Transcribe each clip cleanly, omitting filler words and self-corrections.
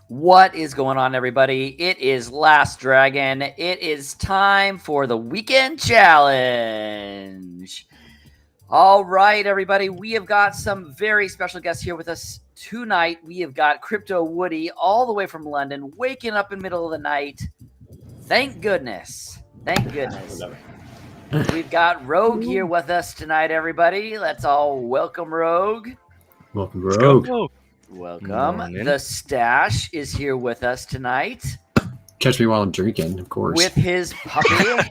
What is going on, everybody? It is LastDragon. It is time for the weekend challenge. All right, everybody. We have got some very special guests here with us tonight. We have got Crypto Woody all the way from London, waking up in the middle of the night. Thank goodness. Thank goodness. We've got Rogue here with us tonight, everybody. Let's all welcome Rogue. Welcome, Rogue. Welcome. The Stash is here with us tonight. Catch me while I'm drinking, of course. With his puppy.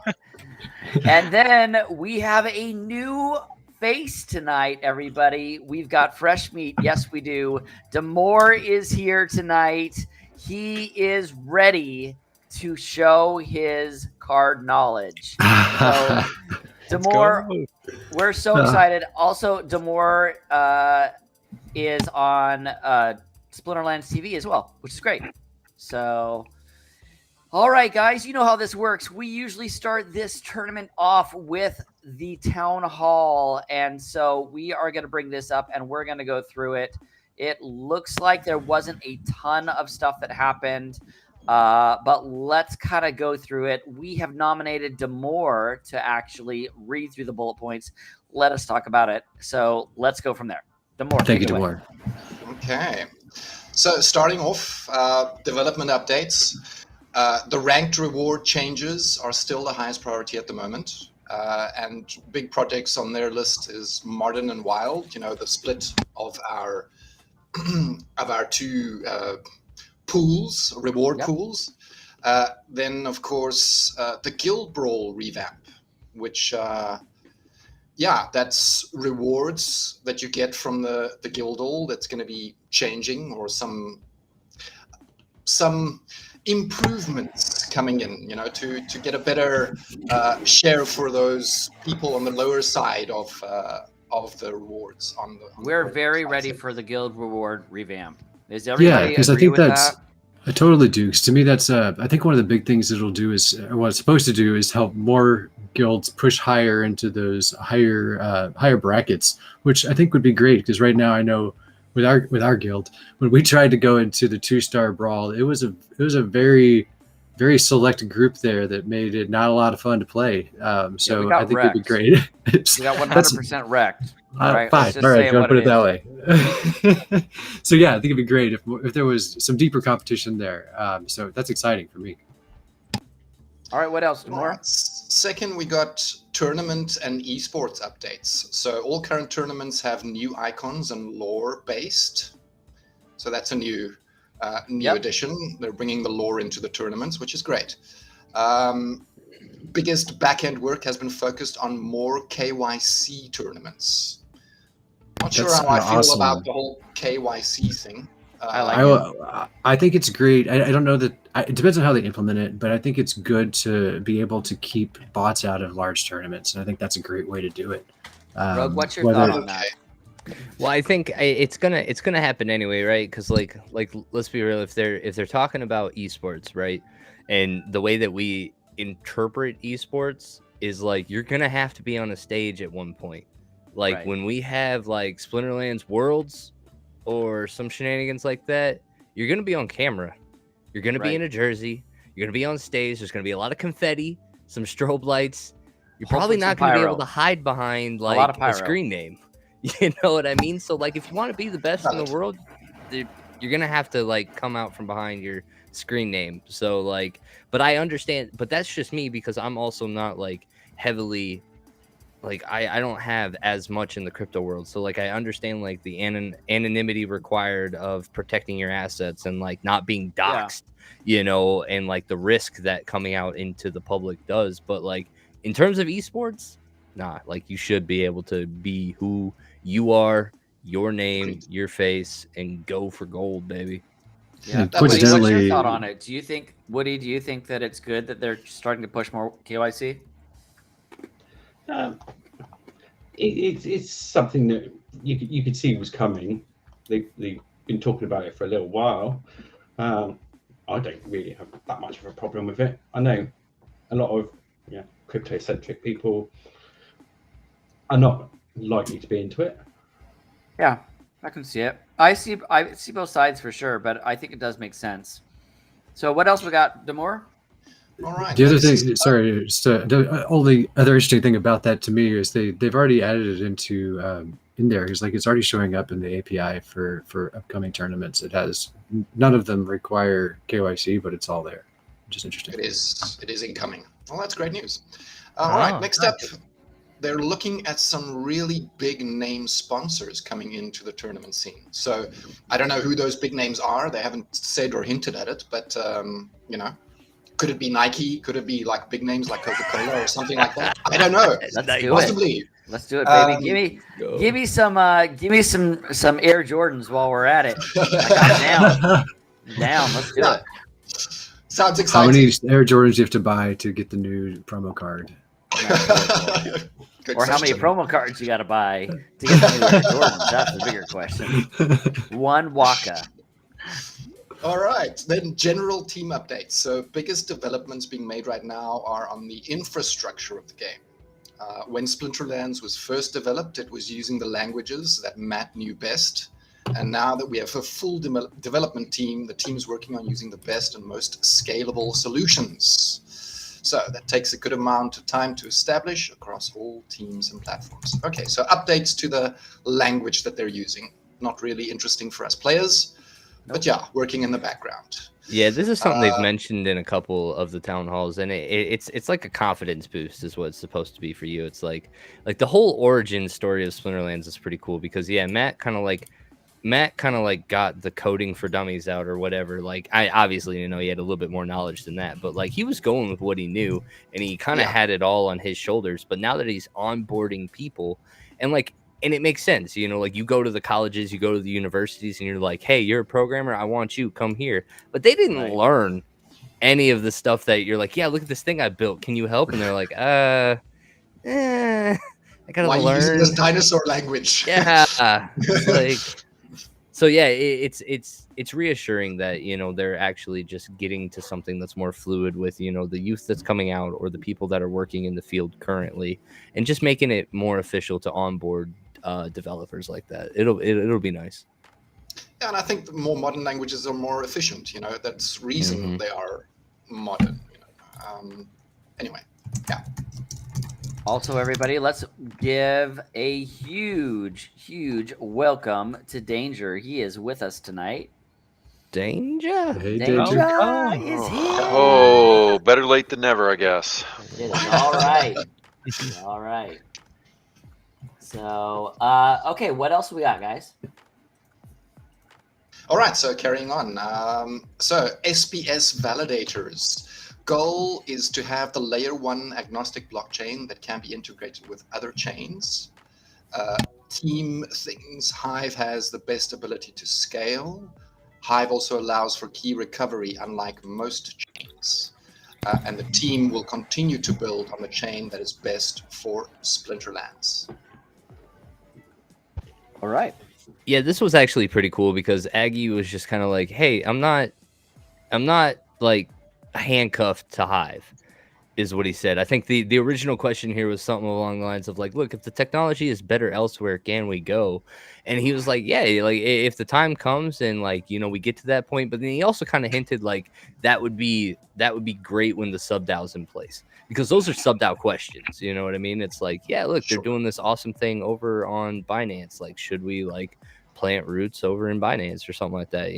And then we have a new face tonight, everybody. We've got fresh meat. Yes, we do. Damore is here tonight. He is ready to show his card knowledge. So, Damore, we're so excited. Also, Damore is on Splinterlands TV as well, which is great. So, all right, guys, you know how this works. We usually start this tournament off with the town hall, and so we are going to bring this up, and we're going to go through it. It looks like there wasn't a ton of stuff that happened, but let's kind of go through it. We have nominated Damore to actually read through the bullet points. Let us talk about it. So let's go from there. Damore. Thank you, Damore. Okay. So starting off, development updates. The ranked reward changes are still the highest priority at the moment. And big projects on their list is Modern and Wild, you know, the split of our two pools, reward pools. Then, of course, the Guild Brawl revamp, which, that's rewards that you get from the Guild Hall that's going to be changing, or some improvements coming in, you know, to get a better share for those people on the lower side of the rewards. We're very ready for the Guild Reward revamp. Is everybody because I agree think with that's that? I totally do. Because to me, that's I think one of the big things it'll do is, or what it's supposed to do is help more guilds push higher into those higher brackets, which I think would be great. Because right now, I know with our guild, when we tried to go into the 2-star brawl, it was a very, very select group there that made it not a lot of fun to play. So I think it'd be great. We got 100% wrecked. Fine. All right, if you want to put it that way. So yeah, I think it'd be great if there was some deeper competition there. So that's exciting for me. All right, what else? More? Second, we got tournament and esports updates. So all current tournaments have new icons and lore based. So that's a new addition. They're bringing the lore into the tournaments, which is great. Biggest back-end work has been focused on more KYC tournaments. Not sure how I feel about the whole KYC thing. I think it's great. I don't know that it depends on how they implement it, but I think it's good to be able to keep bots out of large tournaments, and I think that's a great way to do it. Rogue, what's your thought on that? Well, I think it's gonna happen anyway, right? Because like let's be real, if they're talking about esports, right, and the way that we interpret esports is like you're gonna have to be on a stage at one point. Like when we have like Splinterlands Worlds or some shenanigans like that, you're gonna be on camera. You're gonna be in a jersey. You're gonna be on stage. There's gonna be a lot of confetti, some strobe lights. You're probably not gonna be able to hide behind like a screen name. You know what I mean? So like if you want to be the best in the world, you're gonna have to like come out from behind your screen name. So like, but I understand, but that's just me because I'm also not like heavily like I don't have as much in the crypto world. So like I understand like the anonymity required of protecting your assets and like not being doxxed, you know, and like the risk that coming out into the public does. But like in terms of esports, like you should be able to be who you are, your name, your face, and go for gold, baby. Yeah. What's your thought on it? Woody, do you think that it's good that they're starting to push more KYC? It's something that you could see was coming. They've been talking about it for a little while. I don't really have that much of a problem with it. I know a lot of crypto-centric people are not likely to be into it. Yeah. I can see it. I see both sides for sure, but I think it does make sense. So what else we got, Demore? All right. The other next. thing, sorry, just, the only other interesting thing about that to me is they've already added it into in there. It's like it's already showing up in the API for upcoming tournaments. It has none of them require KYC, but it's all there, which is interesting. It is incoming. Well, that's great news. All right, next up, they're looking at some really big name sponsors coming into the tournament scene. So I don't know who those big names are. They haven't said or hinted at it, but you know, could it be Nike? Could it be like big names like Coca-Cola or something like that? I don't know. Let's do Possibly. it. Let's do it, baby. Give me some Air Jordans while we're at it. I got it down. Let's do it. Sounds exciting. How many Air Jordans do you have to buy to get the new promo card? Good Or how many question. promo cards you got to buy to get the new Air Jordans? That's the bigger question. One Waka. All right, then general team updates. So biggest developments being made right now are on the infrastructure of the game. When Splinterlands was first developed, it was using the languages that Matt knew best. And now that we have a full development team, the team's working on using the best and most scalable solutions. So that takes a good amount of time to establish across all teams and platforms. Okay, so updates to the language that they're using. Not really interesting for us players, but yeah, working in the background. Yeah, this is something they've mentioned in a couple of the town halls, and it's like a confidence boost is what it's supposed to be for you. It's like the whole origin story of Splinterlands is pretty cool because Matt kind of like got the coding for dummies out or whatever. Like I obviously he had a little bit more knowledge than that, but like he was going with what he knew and he kind of had it all on his shoulders. But now that he's onboarding people and it makes sense, like you go to the colleges, you go to the universities and you're like, hey, you're a programmer. I want you, come here. But they didn't learn any of the stuff that you're like, yeah, look at this thing I built. Can you help? And they're like, I gotta Why learn. are you using this dinosaur language? Yeah. So yeah, it's reassuring that they're actually just getting to something that's more fluid with the youth that's coming out or the people that are working in the field currently, and just making it more official to onboard developers like that. It'll be nice. Yeah, and I think the more modern languages are more efficient. That's the reason they are modern. Anyway, yeah. Also, everybody, let's give a huge welcome to Danger. He is with us tonight. Danger? Hey, Danger Danger. is here. Oh, better late than never, I guess. It is all right. All right. So, okay, what else we got, guys? All right, so carrying on. So SPS validators. Goal is to have the layer 1 agnostic blockchain that can be integrated with other chains. Team things, Hive has the best ability to scale. Hive also allows for key recovery, unlike most chains. And the team will continue to build on the chain that is best for Splinterlands. All right. Yeah, this was actually pretty cool because Aggie was just kind of like, hey, I'm not like handcuffed to Hive, is what he said. I think the original question here was something along the lines of like, look, if the technology is better elsewhere, can we go? And he was like, yeah, like if the time comes and like we get to that point. But then he also kind of hinted like that would be great when the sub DAO's in place, because those are sub DAO questions. You know what I mean? It's like, yeah, look, they're doing this awesome thing over on Binance. Like, should we like plant roots over in Binance or something like that?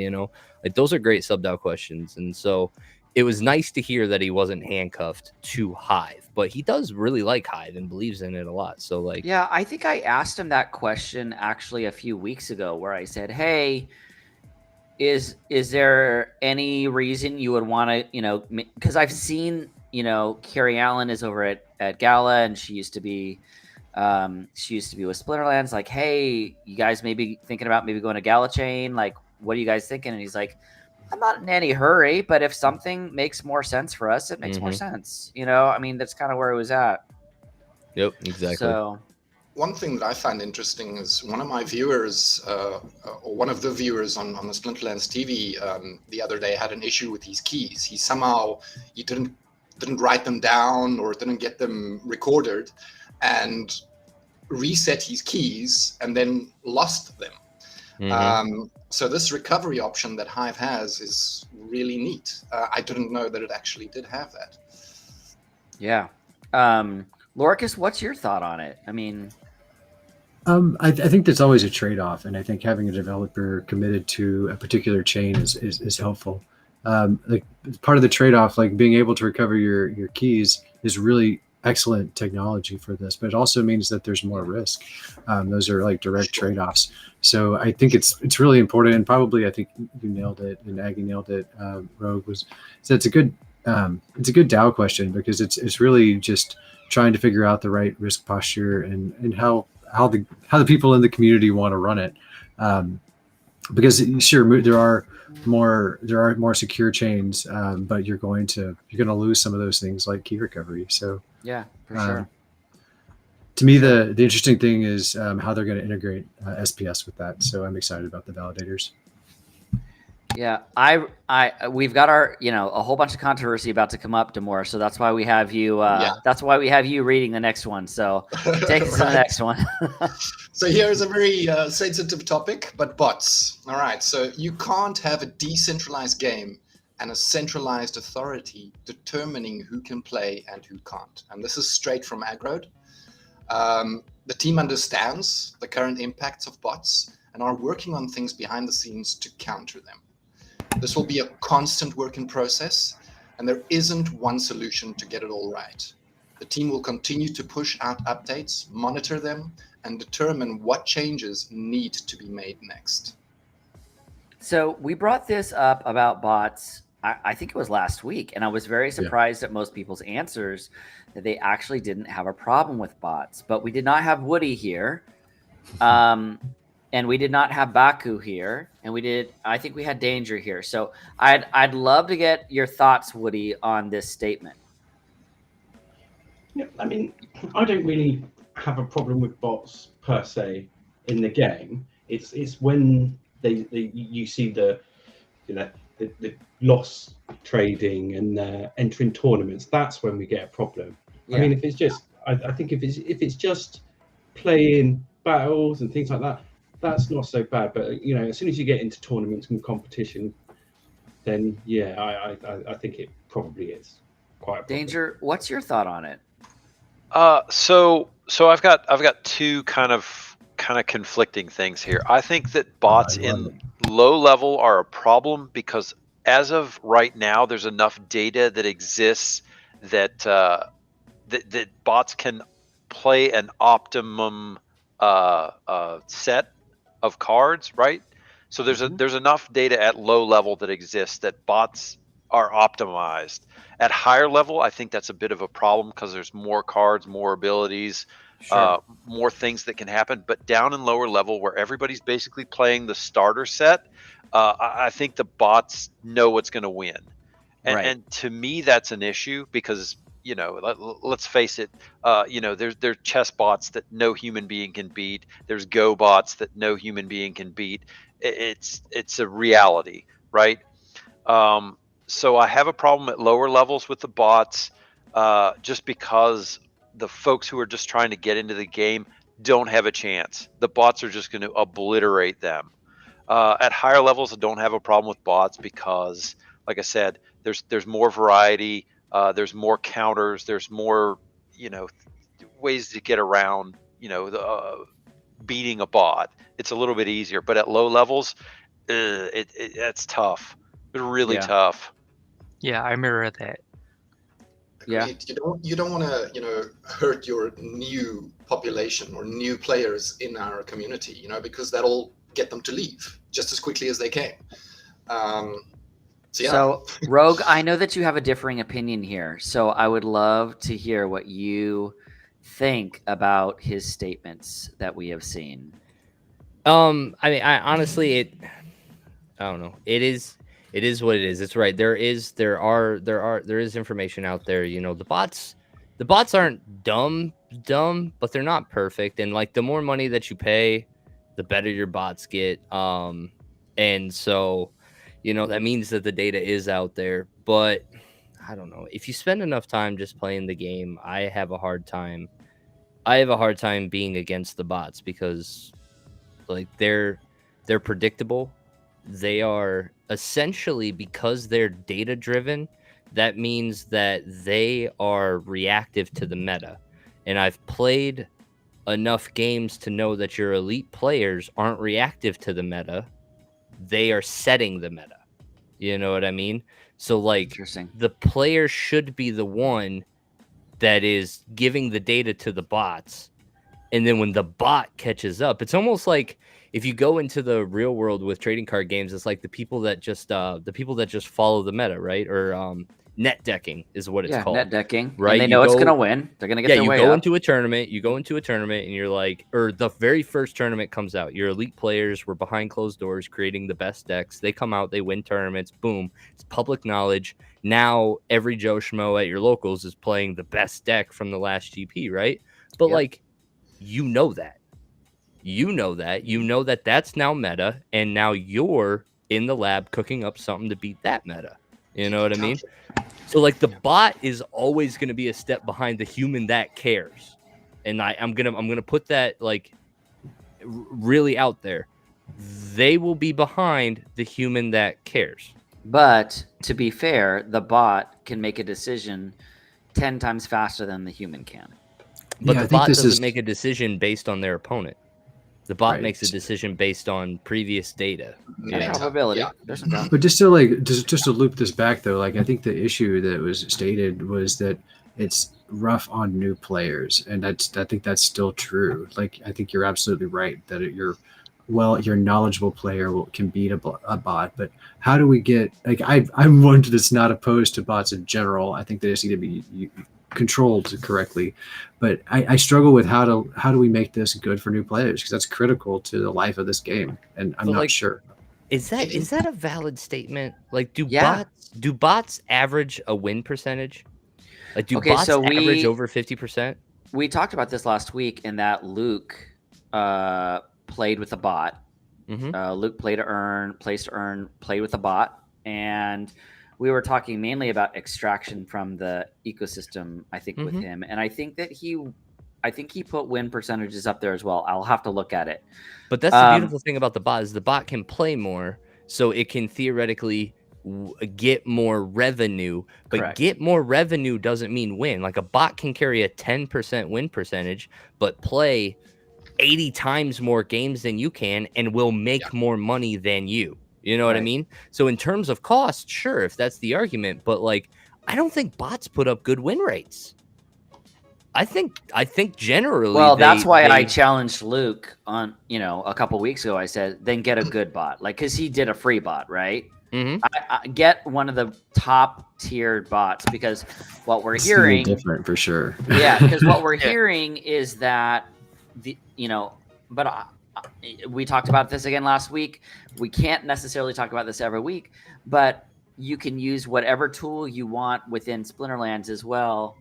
Like those are great sub DAO questions. And so it was nice to hear that he wasn't handcuffed to Hive, but he does really like Hive and believes in it a lot. So like, yeah, I think I asked him that question actually a few weeks ago where I said, hey, is there any reason you would want to, because I've seen, Carrie Allen is over at Gala and she used to be with Splinterlands. Like, hey, you guys maybe thinking about maybe going to Gala chain? Like, what are you guys thinking? And he's like, I'm not in any hurry, but if something makes more sense for us, it makes more sense. I mean, that's kind of where it was at. Yep, exactly. So, one thing that I find interesting is one of my viewers, or one of the viewers on the Splinterlands TV the other day had an issue with his keys. He didn't write them down or didn't get them recorded, and reset his keys and then lost them. So this recovery option that Hive has is really neat. I didn't know that it actually did have that. Yeah. Lorkus, what's your thought on it? I mean, I think there's always a trade-off, and I think having a developer committed to a particular chain is helpful. Like part of the trade-off, like being able to recover your keys, is really excellent technology for this, but it also means that there's more risk. Those are like direct trade-offs. So I think it's really important, and probably I think you nailed it, and Aggie nailed it. Rogue so it's a good DAO question, because it's really just trying to figure out the right risk posture and how the people in the community want to run it. Because sure, there are more secure chains, but you're going to lose some of those things like key recovery. So yeah, for sure. To me, the interesting thing is how they're going to integrate SPS with that. So I'm excited about the validators. Yeah, we've got our, a whole bunch of controversy about to come up, Demore. So that's why we have you. That's why we have you reading the next one. So take us to the next one. So here is a very sensitive topic, but bots. All right. So you can't have a decentralized game and a centralized authority determining who can play and who can't. And this is straight from Agrode. The team understands the current impacts of bots and are working on things behind the scenes to counter them. This will be a constant work in process, and there isn't one solution to get it all right. The team will continue to push out updates, monitor them, and determine what changes need to be made next. So we brought this up about bots, I think it was last week, and I was very surprised at most people's answers that they actually didn't have a problem with bots. But we did not have Woody here. And we did not have Baku here, and I think we had Danger here. So I'd love to get your thoughts, Woody, on this statement. Yeah, I mean, I don't really have a problem with bots per se in the game. It's when you see the loss trading and entering tournaments. That's when we get a problem. Yeah. I mean, if it's just, I think if it's just playing battles and things like that, that's not so bad. But as soon as you get into tournaments and competition, then yeah, I think it probably is quite a problem. Danger, what's your thought on it? So I've got two kind of conflicting things here. I think that bots in low level are a problem because as of right now, there's enough data that exists that that bots can play an optimum set of cards, right? So there's enough data at low level that exists that bots are optimized. At higher level, I think that's a bit of a problem because there's more cards, more abilities, more things that can happen. But down in lower level, where everybody's basically playing the starter set, I think the bots know what's going to win. And to me, that's an issue because, let's face it, there's chess bots that no human being can beat. There's Go bots that no human being can beat. It's a reality, right? So I have a problem at lower levels with the bots, just because the folks who are just trying to get into the game don't have a chance. The bots are just going to obliterate them. At higher levels, I don't have a problem with bots because, like I said, there's more variety, there's more counters, there's more ways to get around beating a bot. It's a little bit easier, but at low levels, it's tough. It's really tough. Yeah, I mirror that. Yeah, you don't want to hurt your new population or new players in our community, because that'll get them to leave just as quickly as they came. So Rogue, I know that you have a differing opinion here, so I would love to hear what you think about his statements that we have seen. I mean, I honestly, I don't know. It is what it is. It's right. There is information out there. The bots aren't dumb, but they're not perfect. And like the more money that you pay, the better your bots get. And so, that means that the data is out there. But I don't know. If you spend enough time just playing the game, I have a hard time being against the bots because like they're They're predictable. They are essentially, because they're data driven, that means that they are reactive to the meta. And I've played enough games to know that your elite players aren't reactive to the meta. They are setting the meta. You know what I mean? So like Interesting. the player should be the one that is giving the data to the bots. And then when the bot catches up, it's almost like if you go into the real world with trading card games, it's like the people that just follow the meta, right? Or net decking is what it's called. Net decking. Right? And they know it's going to win. They're going to get their way you go up. into a tournament. You go into a tournament and you're like, or the very first tournament comes out. Your elite players were behind closed doors creating the best decks. They come out, they win tournaments. Boom. It's public knowledge. Now every Joe Schmo at your locals is playing the best deck from the last GP, right? But like, you know that. You know that that's now meta, and now you're in the lab cooking up something to beat that meta. You know what I mean? So like the bot is always going to be a step behind the human that cares. And I'm gonna put that like really out there. They will be behind the human that cares. But to be fair, the bot can make a decision 10 times faster than the human can. But the bot doesn't make a decision based on their opponent. The bot makes a decision based on previous data. Probability. But just to loop this back though, like I think the issue that was stated was that it's rough on new players, and I think that's still true. Like I think you're absolutely right that your knowledgeable player can beat a bot, but how do we get like I'm one that's not opposed to bots in general. I think they just need to be controlled correctly, but I struggle with how do we make this good for new players, because that's critical to the life of this game, and I'm not sure. Is that a valid statement? Like, do bots average a win percentage? Like, do bots average over 50%? We talked about this last week in that Luke played with a bot. Luke played to earn, played with a bot, and we were talking mainly about extraction from the ecosystem, I think, with him. And I think that he put win percentages up there as well. I'll have to look at it. But that's the beautiful thing about the bot is the bot can play more, so it can theoretically get more revenue. But Correct. Get more revenue doesn't mean win. Like a bot can carry a 10% win percentage, but play 80 times more games than you can and will make more money than you. You know what I mean? So in terms of cost, sure, if that's the argument, but like, I don't think bots put up good win rates. I think generally. Well, that's why I challenged Luke on, a couple weeks ago. I said, then get a good bot, like, because he did a free bot, right? I get one of the top tiered bots, because what we're hearing different for sure. Yeah, because what we're hearing is that we talked about this again last week. We can't necessarily talk about this every week, but you can use whatever tool you want within Splinterlands as well.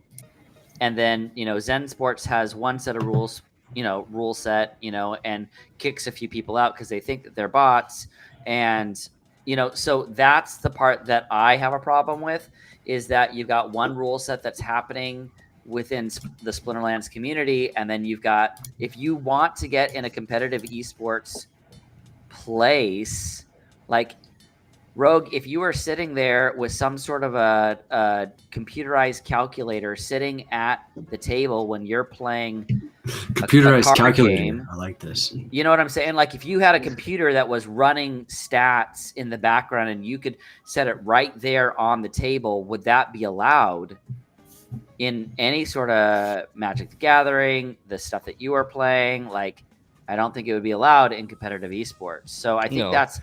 And then, Zen Sports has one set of rules, rule set, and kicks a few people out because they think that they're bots. And, so that's the part that I have a problem with, is that you've got one rule set that's happening within the Splinterlands community, and then you've got, if you want to get in a competitive esports place, like Rogue, if you were sitting there with some sort of a computerized calculator sitting at the table when you're playing computerized calculator game, I like this. You know what I'm saying? Like if you had a computer that was running stats in the background and you could set it right there on the table, would that be allowed in any sort of Magic the Gathering, the stuff that you are playing? Like, I don't think it would be allowed in competitive esports. So I think that's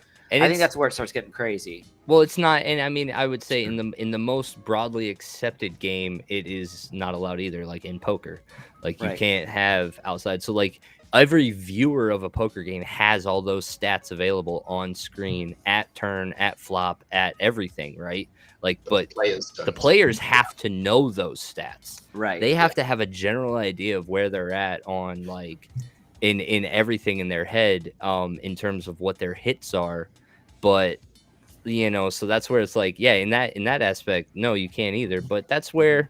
where it starts getting crazy. Well, it's not, and I mean, I would say in the most broadly accepted game, it is not allowed either. Like in poker, like you can't have outside. So like every viewer of a poker game has all those stats available on screen at turn, at flop, at everything, right? Like, but the players have to know those stats, right? They have to have a general idea of where they're at on like in everything in their head, in terms of what their hits are. But so that's where it's like, yeah, in that aspect, no, you can't either. But that's where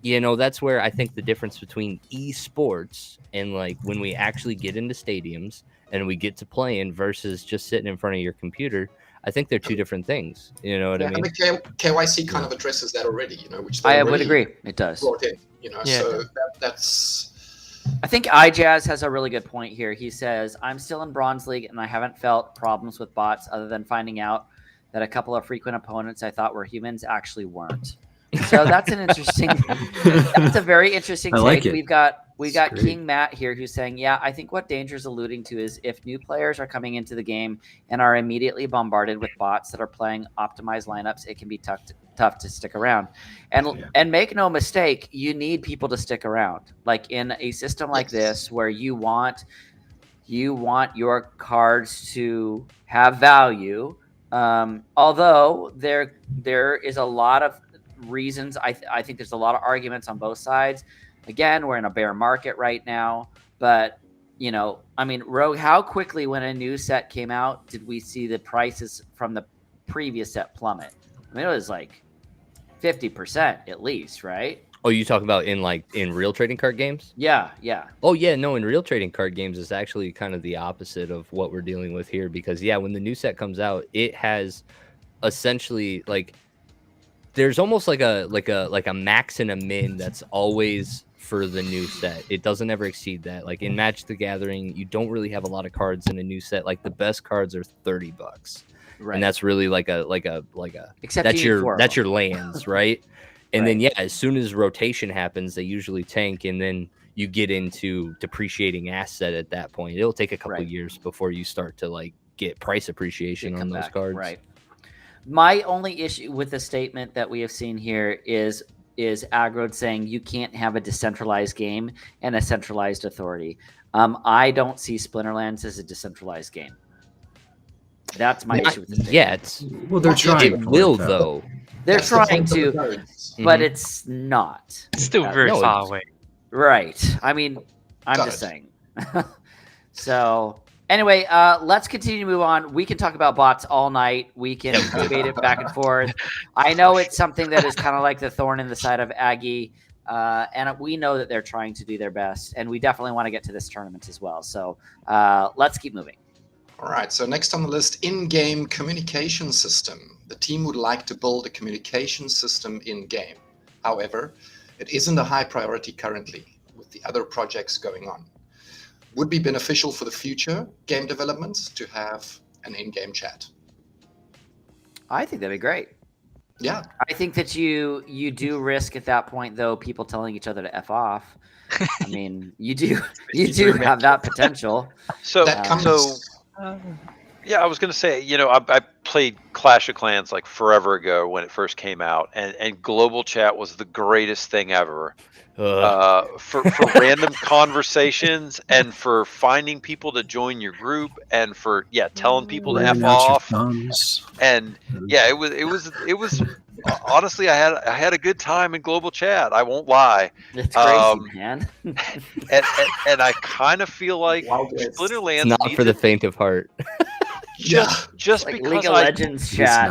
I think the difference between esports and like when we actually get into stadiums and we get to playing versus just sitting in front of your computer, I think they're two different things. You know what I mean? KYC kind of addresses that already, which I would agree. It does. brought in, Yeah. so that's. I think iJazz has a really good point here. He says, I'm still in Bronze League and I haven't felt problems with bots other than finding out that a couple of frequent opponents I thought were humans actually weren't. So that's an interesting, that's a very interesting take. like it. We've got great. King Matt here who's saying, yeah, I think what Danger's alluding to is if new players are coming into the game and are immediately bombarded with bots that are playing optimized lineups, it can be tough to stick around. And make no mistake, you need people to stick around. Like in a system like this where you want your cards to have value. Although there is a lot of reasons, I think there's a lot of arguments on both sides. Again, we're in a bear market right now, but Rogue, how quickly when a new set came out did we see the prices from the previous set plummet? I mean, it was like 50% at least, right? Oh, you talk about in real trading card games? Yeah. Oh yeah, no, in real trading card games it's actually kind of the opposite of what we're dealing with here, because when the new set comes out, it has essentially there's almost like a max and a min that's always for the new set. It doesn't ever exceed that. Like in Magic the Gathering, you don't really have a lot of cards in a new set. Like the best cards are $30. Right. And that's really like a except that's your lands, right? And Right. then as soon as rotation happens, they usually tank, and then you get into depreciating asset at that point. It'll take a couple years before you start to get price appreciation on those cards. Right. My only issue with the statement that we have seen here is Aggrod saying you can't have a decentralized game and a centralized authority. I don't see Splinterlands as a decentralized game. That's my issue with the statement. Yet. Well, they're trying. It will, though. They're That's the trying point of to, the codes. but it's not. It's still very no, far it's- away. Right. I mean, I'm Got just it. saying. So anyway, let's continue to move on. We can talk about bots all night. We can debate it back and forth. I know it's something that is kind of like the thorn in the side of Aggie. And we know that they're trying to do their best. And we definitely want to get to this tournament as well. So let's keep moving. All right, so next on the list, in-game communication system. The team would like to build a communication system in-game. However, it isn't a high priority currently with the other projects going on. Would be beneficial for the future game development to have an in-game chat. I think that'd be great. Yeah, I think that you do risk at that point, though, people telling each other to F off. I mean, you do have that potential. So that comes. Yeah, I was going to say, I played Clash of Clans forever ago when it first came out, and global chat was the greatest thing ever for random conversations and for finding people to join your group and for telling people to F off. And it was honestly, I had a good time in global chat. I won't lie. It's crazy, man. and I kind of feel like Splinterlands It's not for the faint of heart. just Like because League of Legends chat.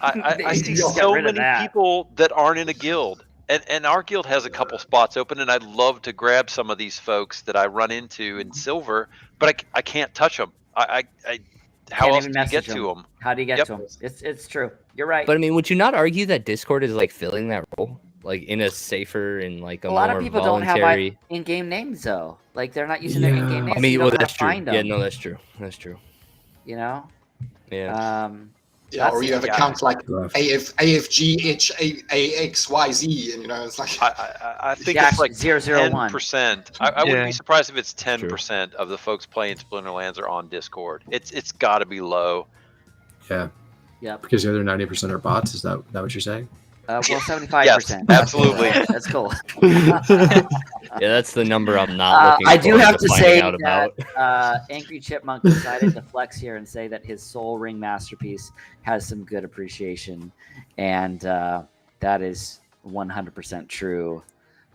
I see Just get so rid of many that. people that aren't in a guild. And our guild has a couple spots open, and I'd love to grab some of these folks that I run into in silver, but I can't touch them. How Can't else even do you get message to them? How do you get Yep. to them? It's true. You're right. But I mean, would you not argue that Discord is filling that role, in a safer and a lot more of people voluntary? don't have in-game names though. Like they're not using their in-game names. I mean, so you well, don't know how that's to true. find them, Yeah, no, that's true. That's true. You know. Yeah. Yeah, or you have yeah. accounts like AFGHAXYZ, and it's like I think Jack it's like 001. 10%. I wouldn't Yeah. be surprised if it's 10% of the folks playing Splinterlands are on Discord. It's got to be low. Yeah, Yep. because the other 90% are bots. Is that what you're saying? Well, 75%. Yes, absolutely. That's cool. Yeah, that's the number I'm not looking I do forward have to finding say out that about. Angry Chipmunk decided to flex here and say that his Soul Ring masterpiece has some good appreciation, and that is 100% true.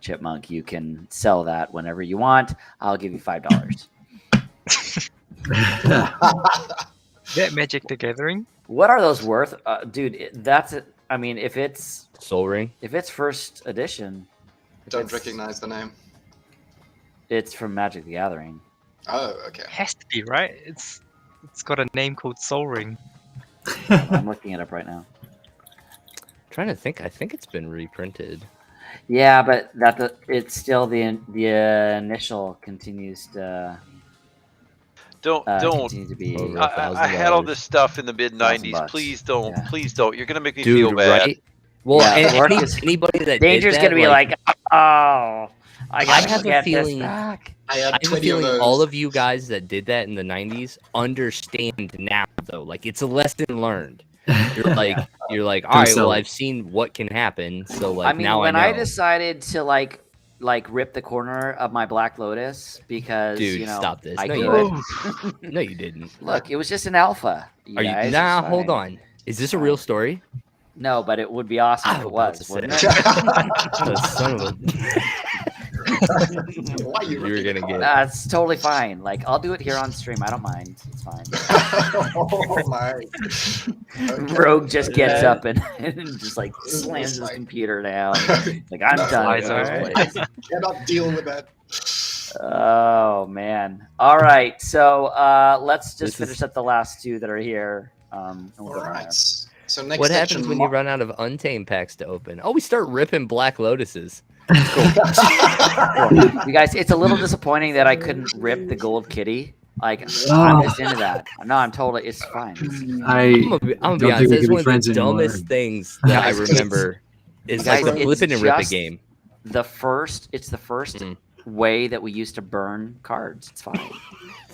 Chipmunk, you can sell that whenever you want. I'll give you $5. That Magic the Gathering? What are those worth, dude? That's it. I mean, if it's Soul Ring. first edition, don't recognize the name. It's from Magic the Gathering. Oh, okay. Has to be, right? It's got a name called Soul Ring. I'm looking it up right now. Trying to think. I think it's been reprinted. Yeah, but it's still the initial continues to Don't continue to be. Over I had all $1,000. this stuff in the mid '90s. $1,000. Please don't. Yeah. Please don't. You're gonna make me Dude, feel bad. right? Well, Yeah, and Lorkus- anybody that Danger's did that, gonna be like, oh, I gotta have a get this feeling- back. I I have have a 20 of feeling those. all of you guys that did that in the '90s understand now, though. Like it's a lesson learned. You're like, all right. sell Well, it. I've seen what can happen, so like I mean, now when I I know. decided to like rip the corner of my Black Lotus because Dude, you know stop this. I No, could. you No, you didn't. Look, it was just an alpha. Are you? guys, Nah, it's hold fine. on. Is this a real story? No, but it would be awesome I if it was about was, to wouldn't say. it? Oh, son of a. Why You were ripping gonna the get- card? It's totally fine. Like I'll do it here on stream. I don't mind. It's fine. Oh my. Okay. Rogue just gets Yeah. up and just like slams his like- computer down. Like I'm done. Flies with over. this. Cannot deal with that. Oh man. All right. So let's just This is- finish up the last two that are here. And we'll All go from right. there. So next What section, happens when you run out of Untamed packs to open? Oh, we start ripping Black Lotuses. Cool. You guys, it's a little disappointing that I couldn't rip the gold kitty. Like I'm just into that. No, I'm totally. It's fine. I'm gonna be don't honest. think we That's can be one of the friends anymore. dumbest things that I Guys, remember. Is guys, like it's flipping and rip a just- game. It's the first Mm. way that we used to burn cards. It's fine.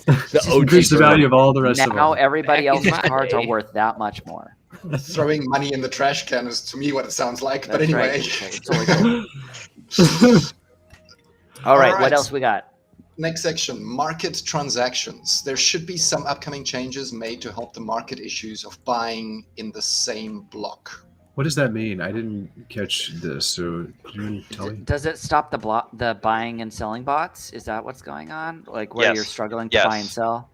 The Increase the OG value of all the rest of Now them. everybody Back in else's my cards are day. worth that much more. throwing money in the trash can is to me what it sounds like. But That's anyway. right. It's totally cool. All right, All what right. else we got? Next section, market transactions. There should be some upcoming changes made to help the market issues of buying in the same block. What does that mean? I didn't catch this. So can you tell me? Does it stop the buying and selling bots? Is that what's going on? Like where you're Yes. struggling to buy and Yes. sell?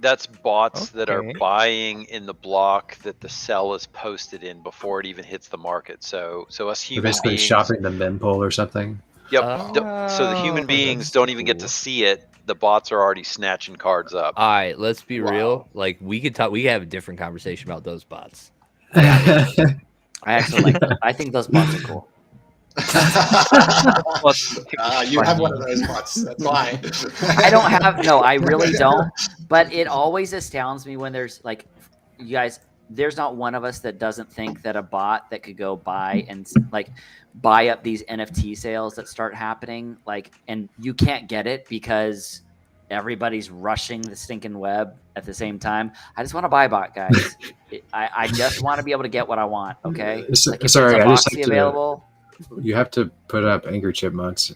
That's bots that are Okay. buying in the block that the sell is posted in before it even hits the market. So us You're human basically beings. shopping the mempool or something. Yep. Oh, So the human beings that's don't even get to cool. see it. The bots are already snatching cards up. All right, let's be Wow. real. Like we could talk. We could have a different conversation about those bots. I actually like them. I think those bots are cool. You have one of those bots. That's why. I don't have no, I really don't. But it always astounds me when there's like, you guys, there's not one of us that doesn't think that a bot that could go buy and like buy up these NFT sales that start happening, like, and you can't get it because everybody's rushing the stinking web at the same time. I just want to buy bot, guys. I just want to be able to get what I want. Okay. So- Like if sorry, there's I a just Boxy have to- available. You have to put up Angry Chipmunk's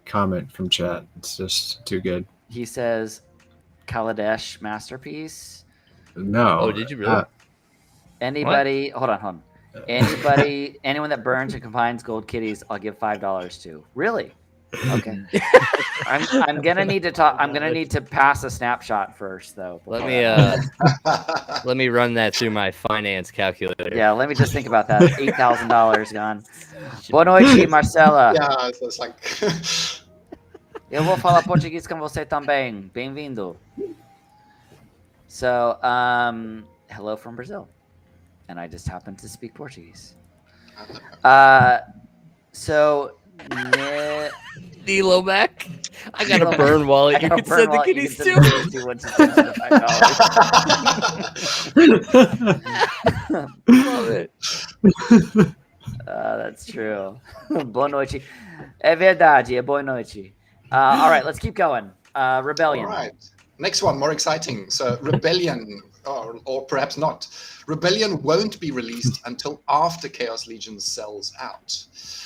comment from chat. It's just too good. He says, Kaladesh masterpiece. No. Oh, did you really? Anybody, hold on. Anyone that burns and combines gold kitties, I'll give $5 to. Really? Okay. I'm gonna need to talk. I'm gonna need to pass a snapshot first, though. Let before me I- let me run that through my finance calculator. Yeah, let me just think about that. $8,000 gone. Boa noite, Marcela. Yeah, so it's like. Eu vou falar português com você também. Bem-vindo. So, hello from Brazil, and I just happen to speak Portuguese. So. Dilo back. I got a Dilo burn back. wallet. I You got a can burn send the wallet, you kitties can send the too. kitties to once you send the $5. Love it. That's true. Boa noite. É verdade. É boa noite. All right, let's keep going. Rebellion. All right. Next one, more exciting. So Rebellion, or perhaps not. Rebellion won't be released until after Chaos Legion sells out.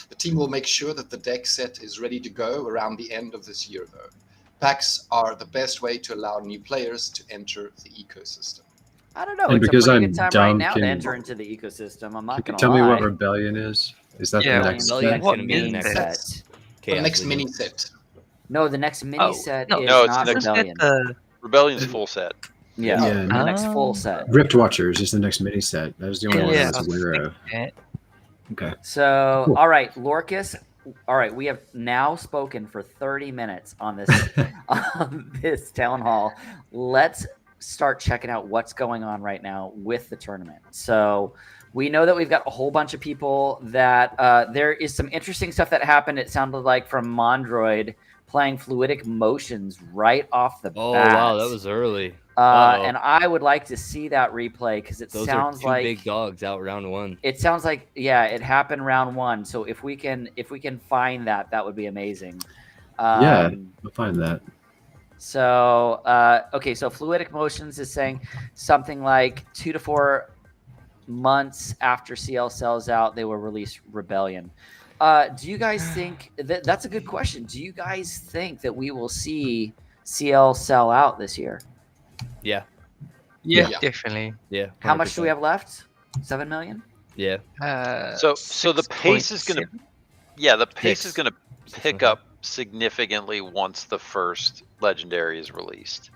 The team will make sure that the deck set is ready to go around the end of this year, though. Packs are the best way to allow new players to enter the ecosystem. I don't know. And It's because a pretty I'm good time right dumb, now to can- enter into the ecosystem. I'm not You can going to tell me lie. what Rebellion is? Is that Yeah, the next Rebellion's set? What gonna be the means next that? set. The Chaos next Legion. mini set. No, the next mini Oh, set no. is No, it's not the next- Rebellion. Rebellion's full set. Yeah, Yeah. the next full set. Ripped Watchers is the next mini set. That was the only one I Yeah. was aware of. Yeah. Okay. So, Cool. all right, Lorkus, all right, we have now spoken for 30 minutes on this on this town hall. Let's start checking out what's going on right now with the tournament. So we know that we've got a whole bunch of people that there is some interesting stuff that happened. It sounded like from Mondroid playing fluidic motions right off the Oh bat. wow, that was early. And I would like to see that replay because it Those sounds are two like big dogs out round one. it sounds like it happened round one. So if we can find that, that would be amazing. Yeah, I'll find that. So okay, so fluidic motions is saying something like 2 to 4 months after CL sells out, they will release Rebellion. Do you guys think that's a good question? Do you guys think that we will see CL sell out this year? Yeah. Yeah, Yeah. definitely. Yeah. How much do we 100%. have left? 7 million? Yeah. So the pace is going to, 6.7. the pace is Six. going to pick up significantly once the first legendary is released.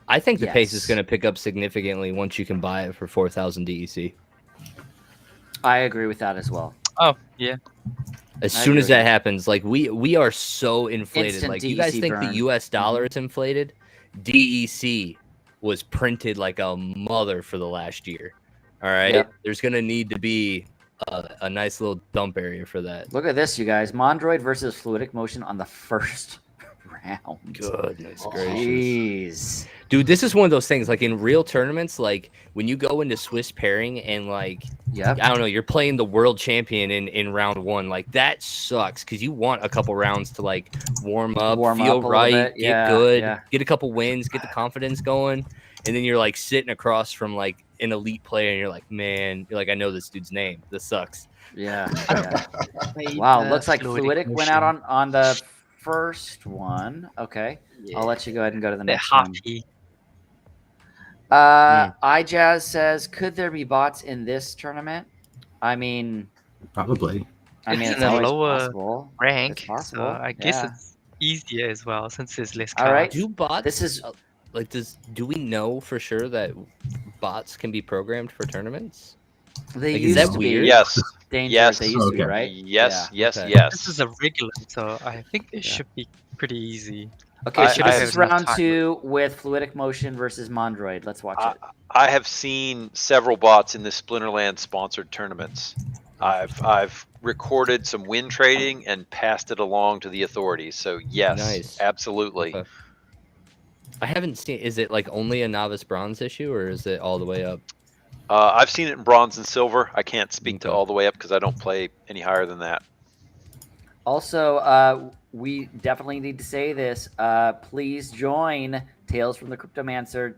I think the pace is Yes. going to pick up significantly once you can buy it for 4,000 DEC. I agree with that as well. Oh, yeah. As I soon agree as with that you. happens, like we are so inflated. Instant Like you guys DEC think burn. the US dollar is inflated? DEC was printed like a mother for the last year. All right. Yep. There's going to need to be a nice little dump area for that. Look at this, you guys. Mondroid versus fluidic motion on the first round. Goodness Oh, gracious. Jeez. Dude, this is one of those things like in real tournaments, like when you go into Swiss pairing and like Yep. I don't know, you're playing the world champion in round one, like that sucks because you want a couple rounds to like warm up, Warm feel up a little right, bit. get Yeah, good, yeah. get a couple wins, get the confidence going, and then you're like sitting across from like an elite player and you're like, man, you're like, I know this dude's name. This sucks. Yeah. I don't yeah. Played, Wow, looks like fluidic went out motion. on the first one. Okay. I'll let you go ahead and go to the They're next one. happy. iJazz says, could there be bots in this tournament? I mean, Probably. It's it's in a always lower possible. rank, It's possible. so I guess yeah. it's easier as well since there's less All right. cards. Do bots This is like do we know for sure that bots can be programmed for tournaments? they Like, is used that to weird? be Yes. dangerous. Yes. They used to be, Okay. right? Yes. Yeah. Yes. Okay. Yes. This is a regular, so I think it Yeah. should be pretty easy. Okay, so I this have is no round time. 2 with fluidic motion versus Mondroid. Let's watch it. I have seen several bots in the Splinterlands sponsored tournaments. I've recorded some win trading and passed it along to the authorities. So yes, Nice. absolutely. Okay. I haven't seen. Is it like only a novice bronze issue, or is it all the way up? I've seen it in bronze and silver. I can't speak to Okay. all the way up because I don't play any higher than that. Also, we definitely need to say this. Please join Tales from the Cryptomancer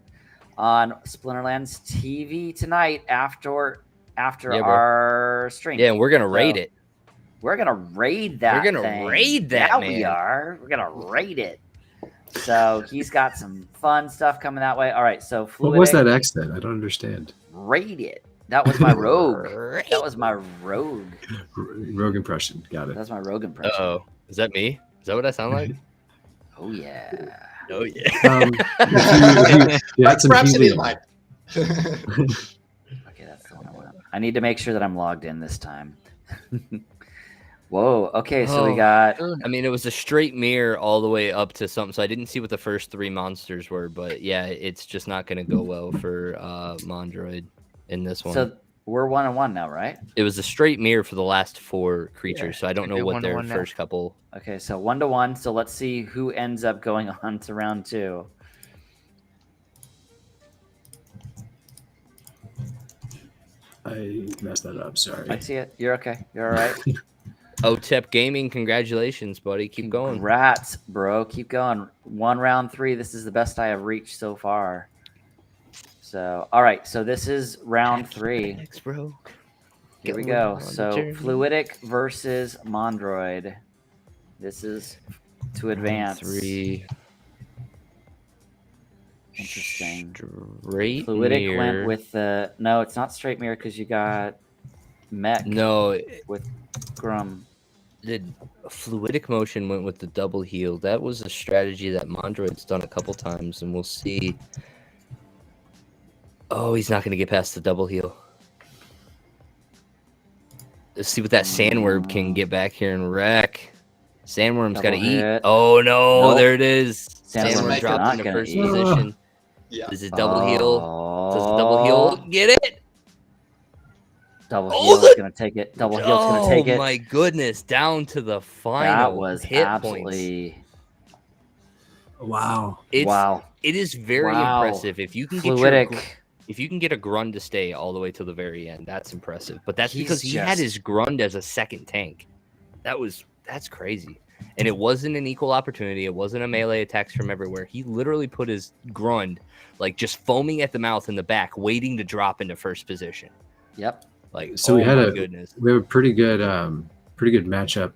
on Splinterlands TV tonight after Yeah, bro. our stream. Yeah, and we're gonna raid So, it. We're gonna raid that. We're gonna thing. raid that, Yeah, we man. are. We're gonna raid it. So he's got some fun stuff coming that way. All right, so What was fluidic, that accent? I don't understand. raid it. That was my rogue. That was my rogue. Rogue impression. Got it. That's my rogue impression. Oh, is that me? Is that what I sound like? Oh yeah. Oh yeah. You had some Perhaps it is helium. mine. Okay, that's the one I want. I need to make sure that I'm logged in this time. Whoa. Okay, so we Oh. got. I mean, it was a straight mirror all the way up to something, so I didn't see what the first three monsters were, but yeah, it's just not going to go well for Mondroid in this one. So we're 1-1 now, right? It was a straight mirror for the last four creatures, so I don't Should be know what their 1-1 now. first couple. Okay, so 1-1. So let's see who ends up going on to round 2. I messed that up. Sorry. I see it. You're okay. You're all right. OTEP Gaming, congratulations, buddy. Keep going. Congrats, bro. Keep going. 1 round 3. This is the best I have reached so far. So, all right. So this is round 3. Thanks, bro. Here we Going go. on the So journey. fluidic versus Mondroid. This is to advance. 3. Interesting. Straight Fluidic mirror. went with the no. It's not straight mirror because you got mech No, with Grum. the fluidic motion went with the double heal. That was a strategy that Mondroid's done a couple times, and we'll see. Oh, he's not going to get past the double heal. Let's see what that sandworm can get back here and wreck. Sandworm's got to Double eat. hit. Oh no, Nope. there it is. Sandworm's Sandworm not dropped into gonna first eat. position. Yeah. Does it double heal? Does it double heal? Get it? Double Oh, heel is gonna take it. Double heel's gonna take it. Oh my goodness, down to the That final was hit points. absolutely Wow. wow. It is very Wow. impressive if you can Fluidic. get a Grund to stay all the way to the very end. That's impressive. But that's He's because he had just- his Grund as a second tank. That's crazy. And it wasn't an equal opportunity. It wasn't a melee attacks from everywhere. He literally put his Grund like just foaming at the mouth in the back, waiting to drop into first position. Yep. Like, So oh we had my a goodness. we have a pretty good matchup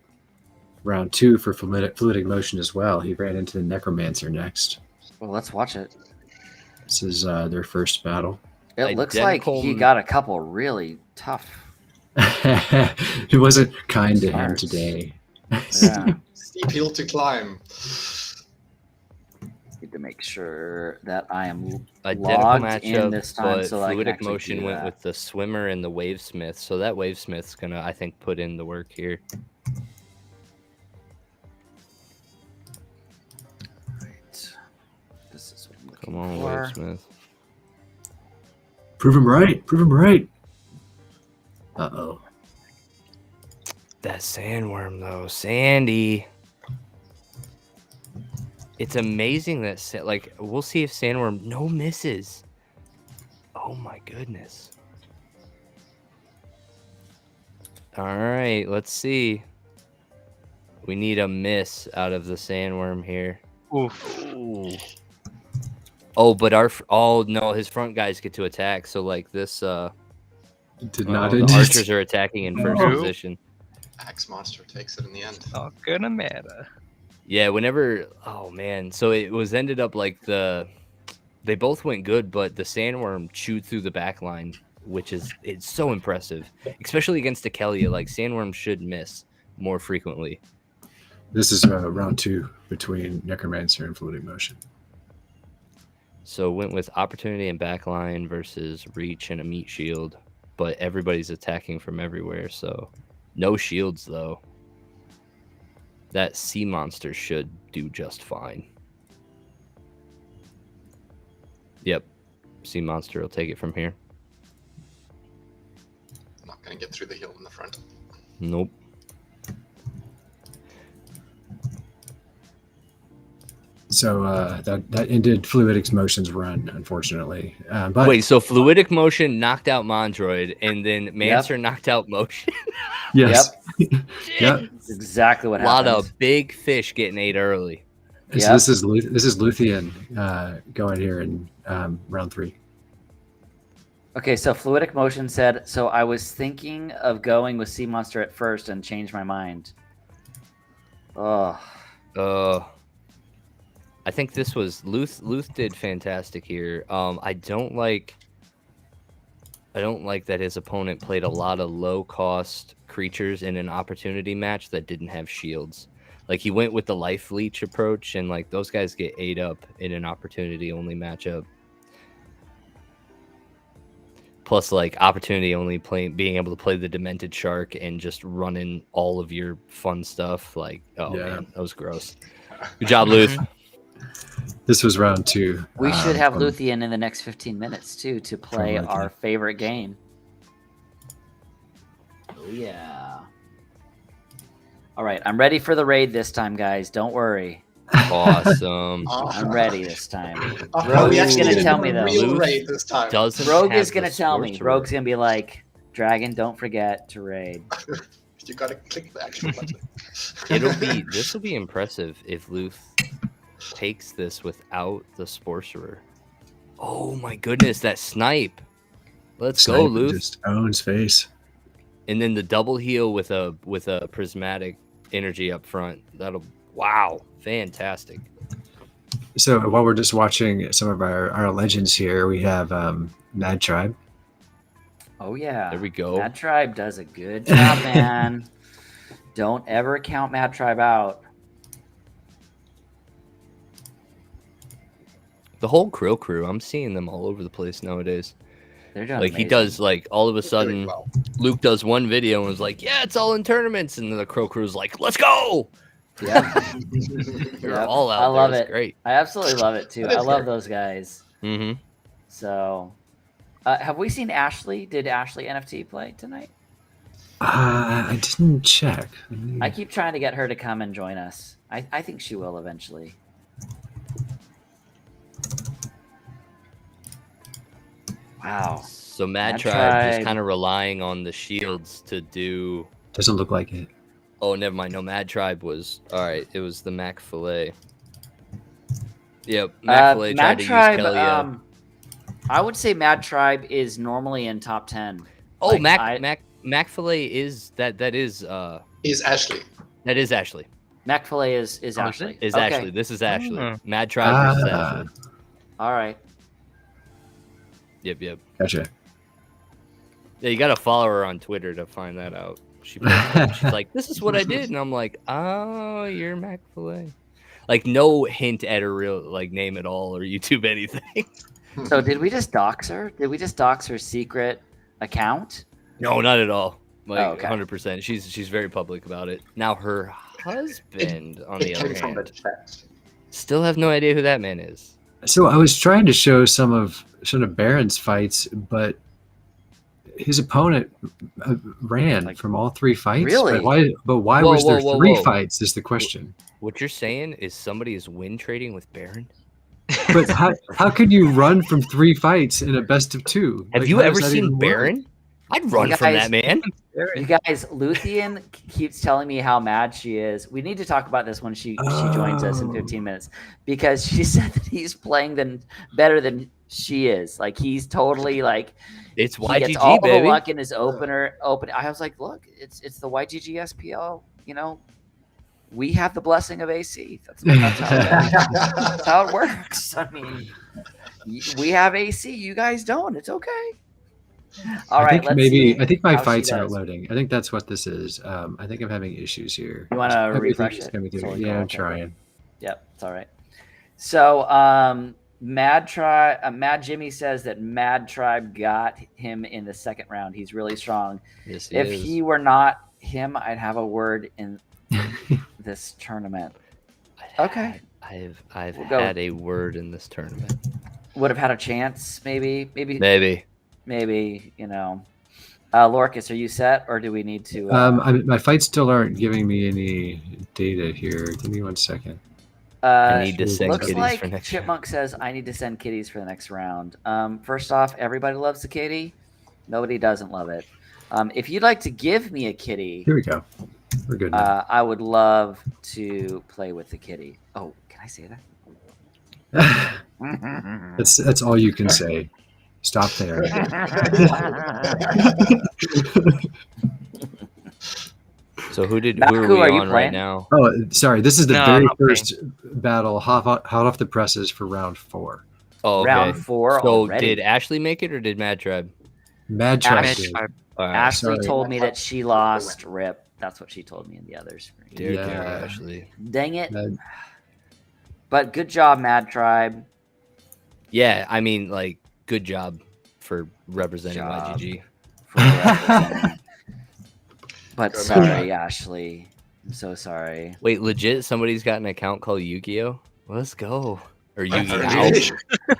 round 2 for fluidic motion as well. He ran into the Necromancer next. Well, let's watch it. This is their first battle. It looks like Identical- he got a couple really tough. He wasn't kind to him Starts. today. Yeah. Steep hill to climb. Need to make sure that I am Identical logged in matchup, this time, but so I can fluidic actually motion do went that. with the swimmer and the wavesmith. So that wavesmith's gonna, I think, put in the work here. Right. This is what I'm looking Come on, for. wavesmith. Prove him right. Prove him right. Uh-oh. That sandworm though, Sandy. It's amazing that like we'll see if sandworm no misses. Oh my goodness. All right, let's see. We need a miss out of the sandworm here. Oof. Ooh. Oh, but oh no, his front guys get to attack. So like this, Did not the end it. archers are attacking in first No. position. Axe Monster takes it in the end. Not gonna matter. Yeah, whenever. Oh man, so it was ended up like they both went good, but the sandworm chewed through the back line, which it's so impressive, especially against Akelia. Like sandworm should miss more frequently. This is round 2 between Necromancer and fluidic motion. So went with opportunity and backline versus reach and a meat shield, but everybody's attacking from everywhere, so no shields though. That sea monster should do just fine. Yep, sea monster will take it from here. Not going to get through the hill in the front. Nope. So that ended Fluidic's motion's run, unfortunately. But Wait, so fluidic motion knocked out Mondroid, and then Mancer knocked out motion. yes, yep. That's exactly what A lot happened. of big fish getting ate early. So Yep. this is Luthien going here in round 3. Okay, so fluidic motion said, so I was thinking of going with Sea Monster at first and changed my mind. Oh, I think this was Luth did fantastic here. I don't like that his opponent played a lot of low cost creatures in an opportunity match that didn't have shields. Like he went with the life leech approach, and like those guys get ate up in an opportunity only matchup. Plus, like opportunity only being able to play the Demented Shark and just running all of your fun stuff. Like, oh Yeah. man, that was gross. Good job, Luth. This was round 2. we should have from- Luthien in the next 15 minutes too to play Luthien. our favorite game. Oh yeah. All right, I'm ready for the raid this time, guys. Don't worry. Awesome. I'm ready this time. Oh, Rogue we is actually gonna did tell a me though. real Luth raid this time. Doesn't Rogue have is gonna the tell me. sorcerer. Rogue's gonna be like, Dragon, don't forget to raid. You got to click the actual button. This will be impressive if Luth takes this without the Sporcerer. Oh my goodness, that snipe. Let's go, Sniper Luth. just owns face. And then the double heal with a prismatic energy up front. Wow, fantastic. So while we're just watching some of our legends here, we have Mad Tribe. Oh yeah. There we go. Mad Tribe does a good job, man. Don't ever count Mad Tribe out. The whole Krill crew, I'm seeing them all over the place nowadays. They're doing Like he amazing. does, like all of a Doing sudden, well. Luke does one video and was like, "Yeah, it's all in tournaments," and then the Crow Crew's like, "Let's go!" Yep. They're Yep. all out I there. love It's it. great. I absolutely love it too. That I is love great. those guys. Mm-hmm. So, have we seen Ashley? Did Ashley NFT play tonight? I didn't check. I keep trying to get her to come and join us. I think she will eventually. Wow. So Mad Mad Tribe just Tribe. kind of relying on the shields to do. Doesn't look like it. Oh, never mind. No, Mad Tribe was all right. It was the Mac Fillet. Yep, Mac Fillet tried Mad to Tribe. use Kelly. I would say Mad Tribe is normally in top 10. Oh, like, Mac Fillet is that is Is Ashley. Ashley. Mac Fillet is is Ashley. it? Is Okay. Ashley. This is Ashley. Oh. Mad Tribe is Ah. Ashley. All right. Yep. Gotcha. Yeah, you gotta follow her on Twitter to find that out. She's like, "This is what I did," and I'm like, "Oh, you're Mac Fillet." Like no hint at her real like name at all or YouTube anything. So did we just dox her? Did we just dox her secret account? No, not at all. Like Oh, okay. 100%. She's very public about it. Now her husband, on the It other came from the hand, chat. still have no idea who that man is. So I was trying to show some of Baron's fights, but his opponent ran from all three fights. Really? But why Whoa, was there whoa, whoa, three whoa. fights? Is the question. What you're saying is somebody is win trading with Baron? But how could you run from three fights in a best of two? Have Like, you how ever does that even seen work? Baron? I'd run from guys- that man. You guys, Luthien keeps telling me how mad she is. We need to talk about this when she joins us in Oh. 15 minutes because she said that he's playing better than she is. Like he's totally like It's he gets YGG, all the baby. luck in his opener. I was like, look, it's the YGG SPL. You know, we have the blessing of AC. That's how it works. I mean, we have AC. You guys don't. It's okay. All right. I think my how she fights aren't does. loading. I think that's what this is. I think I'm having issues here. You want to Everything refresh is it? coming through. So we Yeah, go, I'm okay. trying. Yep, it's all right. So, Mad Jimmy says that Mad Tribe got him in the second round. He's really strong. Yes, he If is. he were not him, I'd have a word in this tournament. Okay. I've We'll go. had a word in this tournament. Would have had a chance, maybe. Maybe. You know. Lorkus, are you set, or do we need to? My fights still aren't giving me any data here. Give me 1 second. I need to send Looks kitties like for next Chipmunk says I need to send kitties for the next round. First off, everybody loves the kitty. Nobody doesn't love it. If you'd like to give me a kitty, Here we go. We're good now. I would love to play with the kitty. Oh, can I say that? That's all you can say. Stop there. So who are Maku, we are you on right playing? now? Oh, sorry. This is the No, very I'm not first battle, hot off the presses for round 4. Oh, okay. Round 4 So already. did Ashley make it or did Mad Tribe? Mad Tribe Ash- did. All right. Ashley sorry. told me that she lost. Rip. That's what she told me in the other screen. Dear Yeah. Ashley. Dang it. Mad- But good job, Mad Tribe. Yeah, I mean, like, good job for representing Job. YGG. For representing. But Go, Mad sorry, Tribe. Ashley. I'm so sorry. Wait, legit? Somebody's got an account called Yu-Gi-Oh? Let's go. Or Yu-Gi-Oh. Really?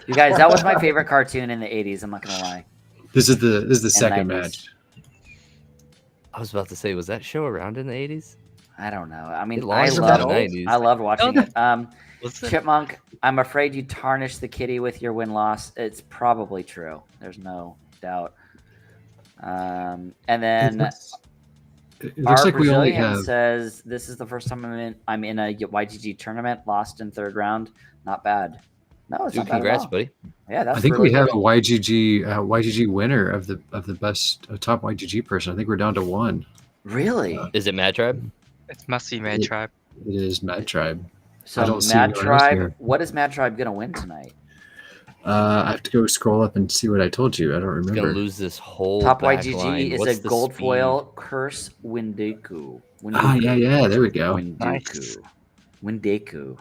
You guys, that was my favorite cartoon in the 80s. I'm not going to lie. This is the second 90s. match. I was about to say, was that show around in the 80s? I don't know. I mean, It I launched in love the 90s. I loved watching No, it. Was it? Chipmunk, I'm afraid you tarnished the kitty with your win-loss. It's probably true. There's no doubt. And then It our looks like we only Brazilian have. says, this is the first time I'm in a YGG tournament, lost in third round. Not bad. No, it's Dude, not bad congrats, at all. buddy. Yeah, that's I think really we have good. a YGG winner of the best top YGG person. I think we're down to 1. Really? Is it Mad Tribe? It must be Mad Tribe. It is Mad Tribe. So don't see Mad anyone else Tribe, here. what is Mad Tribe going to win tonight? I have to go scroll up and see what I told you. I don't He's gonna remember. lose this whole Top back YGG line. is What's a the gold speed? foil Curse Windeku. Ah, yeah. There we go. Windeku. Windeku.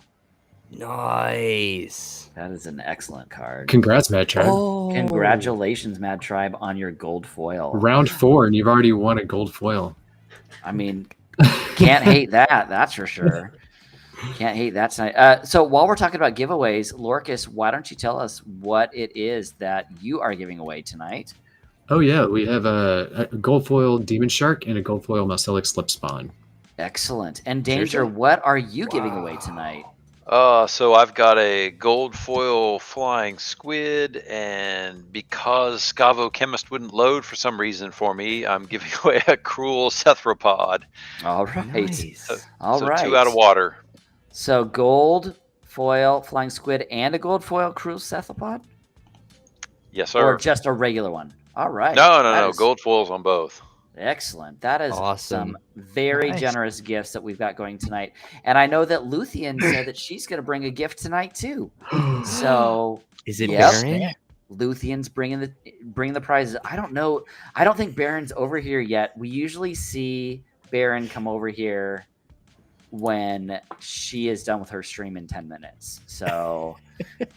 Nice. That is an excellent card. Congrats, Mad Tribe. Oh, Congratulations, Mad Tribe, on your gold foil. Round 4, and you've already won a gold foil. I mean, can't hate that. That's for sure. Can't hate that tonight. So while we're talking about giveaways, Lorkus, why don't you tell us what it is that you are giving away tonight? Oh yeah, we have a gold foil Demon Shark and a gold foil Marcelic Slip Spawn. Excellent. And Danger, Seriously? what are you giving away tonight? So I've got a gold foil flying squid, and because Scavo Chemist wouldn't load for some reason for me, I'm giving away a cruel Cethropod. All right. nice. All so right. 2 out of water. So gold foil flying squid and a gold foil cruise cephalopod? Yes, Or sir. just a regular one? All right. No, That no. is Gold foils on both. Excellent. That is Awesome. some very Nice. generous gifts that we've got going tonight. And I know that Luthien said that she's going to bring a gift tonight too. So Is it Yep. Baron? Luthien's bringing the prizes. I don't know. I don't think Baron's over here yet. We usually see Baron come over here when she is done with her stream in 10 minutes. So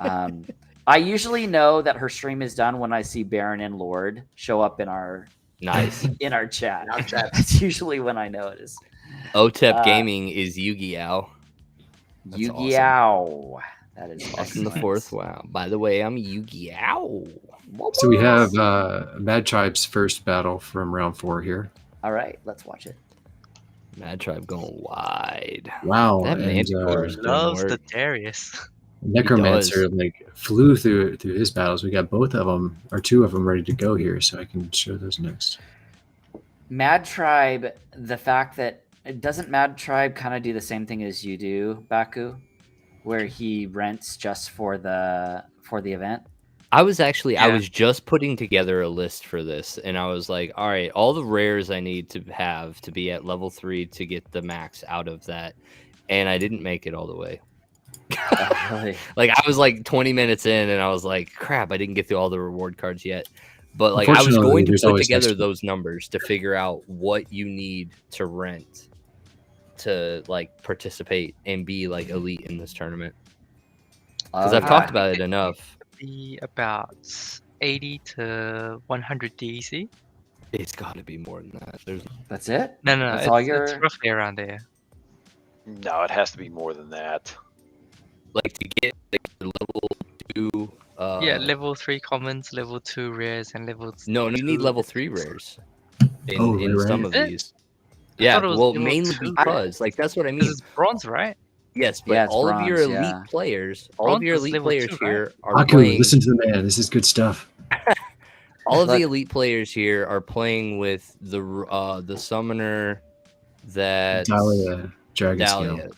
I usually know that her stream is done when I see Baron and Lord show up in our Nice. in our chat. In our chat. That's usually when I know it is. OTEP Gaming is Yu-Gi-Oh. That's Yu-Gi-Oh! That is Awesome. The excellent. 4th. Wow. By the way, I'm Yu-Gi-Oh. So we have Mad Tribe's first battle from round 4 here. All right, let's watch it. Mad Tribe going wide. Wow, That and Manticore is doing Loves work. the Darius. Necromancer flew through his battles. We got both of them, or 2 of them, ready to go here, so I can show those next. Mad Tribe, the fact that doesn't Mad Tribe kind of do the same thing as you do, Baku, where he rents just for the event? I was Yeah. just putting together a list for this, and I was like, all right, all the rares I need to have to be at level 3 to get the max out of that, and I didn't make it all the way. Really? Like I was like 20 minutes in, and I was like, crap, I didn't get through all the reward cards yet. But like I was Unfortunately, going to there's put always together next- those numbers to figure out what you need to rent to like participate and be like elite in this tournament. Because I've talked about it enough. Be about 80 to 100 DC. It's got to be more than that. There's That's it? No, That's it's, all it's your- roughly around there. No, it has to be more than that. like to get like the level 2. Yeah, level 3 commons, level 2 rares, and level. No, you need 2 level 3 rares in, Oh, in right. some of Is it? these. I Yeah, thought it was well, level mainly 2. because like that's what I mean. This is bronze, right? Yes, but Yeah, it's all of your bronze, elite yeah. players, all Bronze of your is elite level players 2, right? here are Aku, playing. listen to the man. This is good stuff. All of the Look. elite players here are playing with the summoner that Dahlia Dragon Dahlia. Scale.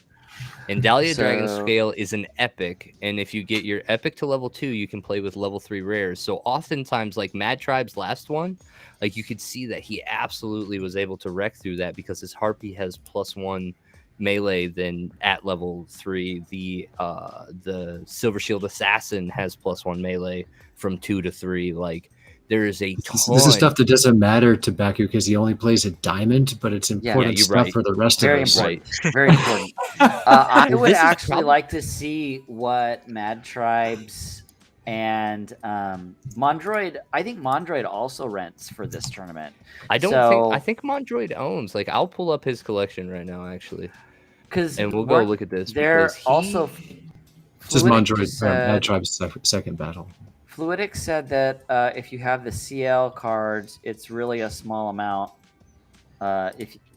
And Dahlia Dragon So- Scale is an epic, and if you get your epic to level 2, you can play with level 3 rares. So oftentimes, like Mad Tribe's last one, like you could see that he absolutely was able to wreck through that because his Harpy has +1 melee than at level 3. The Silver Shield Assassin has +1 melee from 2 to 3. Like there is a ton. This is stuff that doesn't matter to Baku because he only plays a diamond, but it's important you're stuff right. for the rest Very of us. important. Very important. I would This is actually prob- like to see what Mad Tribes and Mondroid. I think Mondroid also rents for this tournament I don't So- think I think Mondroid owns. Like I'll pull up his collection right now actually, because and we'll go look at this. They're because he- also. This is Fluidic Mondroid, said- Mad Tribe's second battle. Fluidic said that if you have the CL cards, it's really a small amount.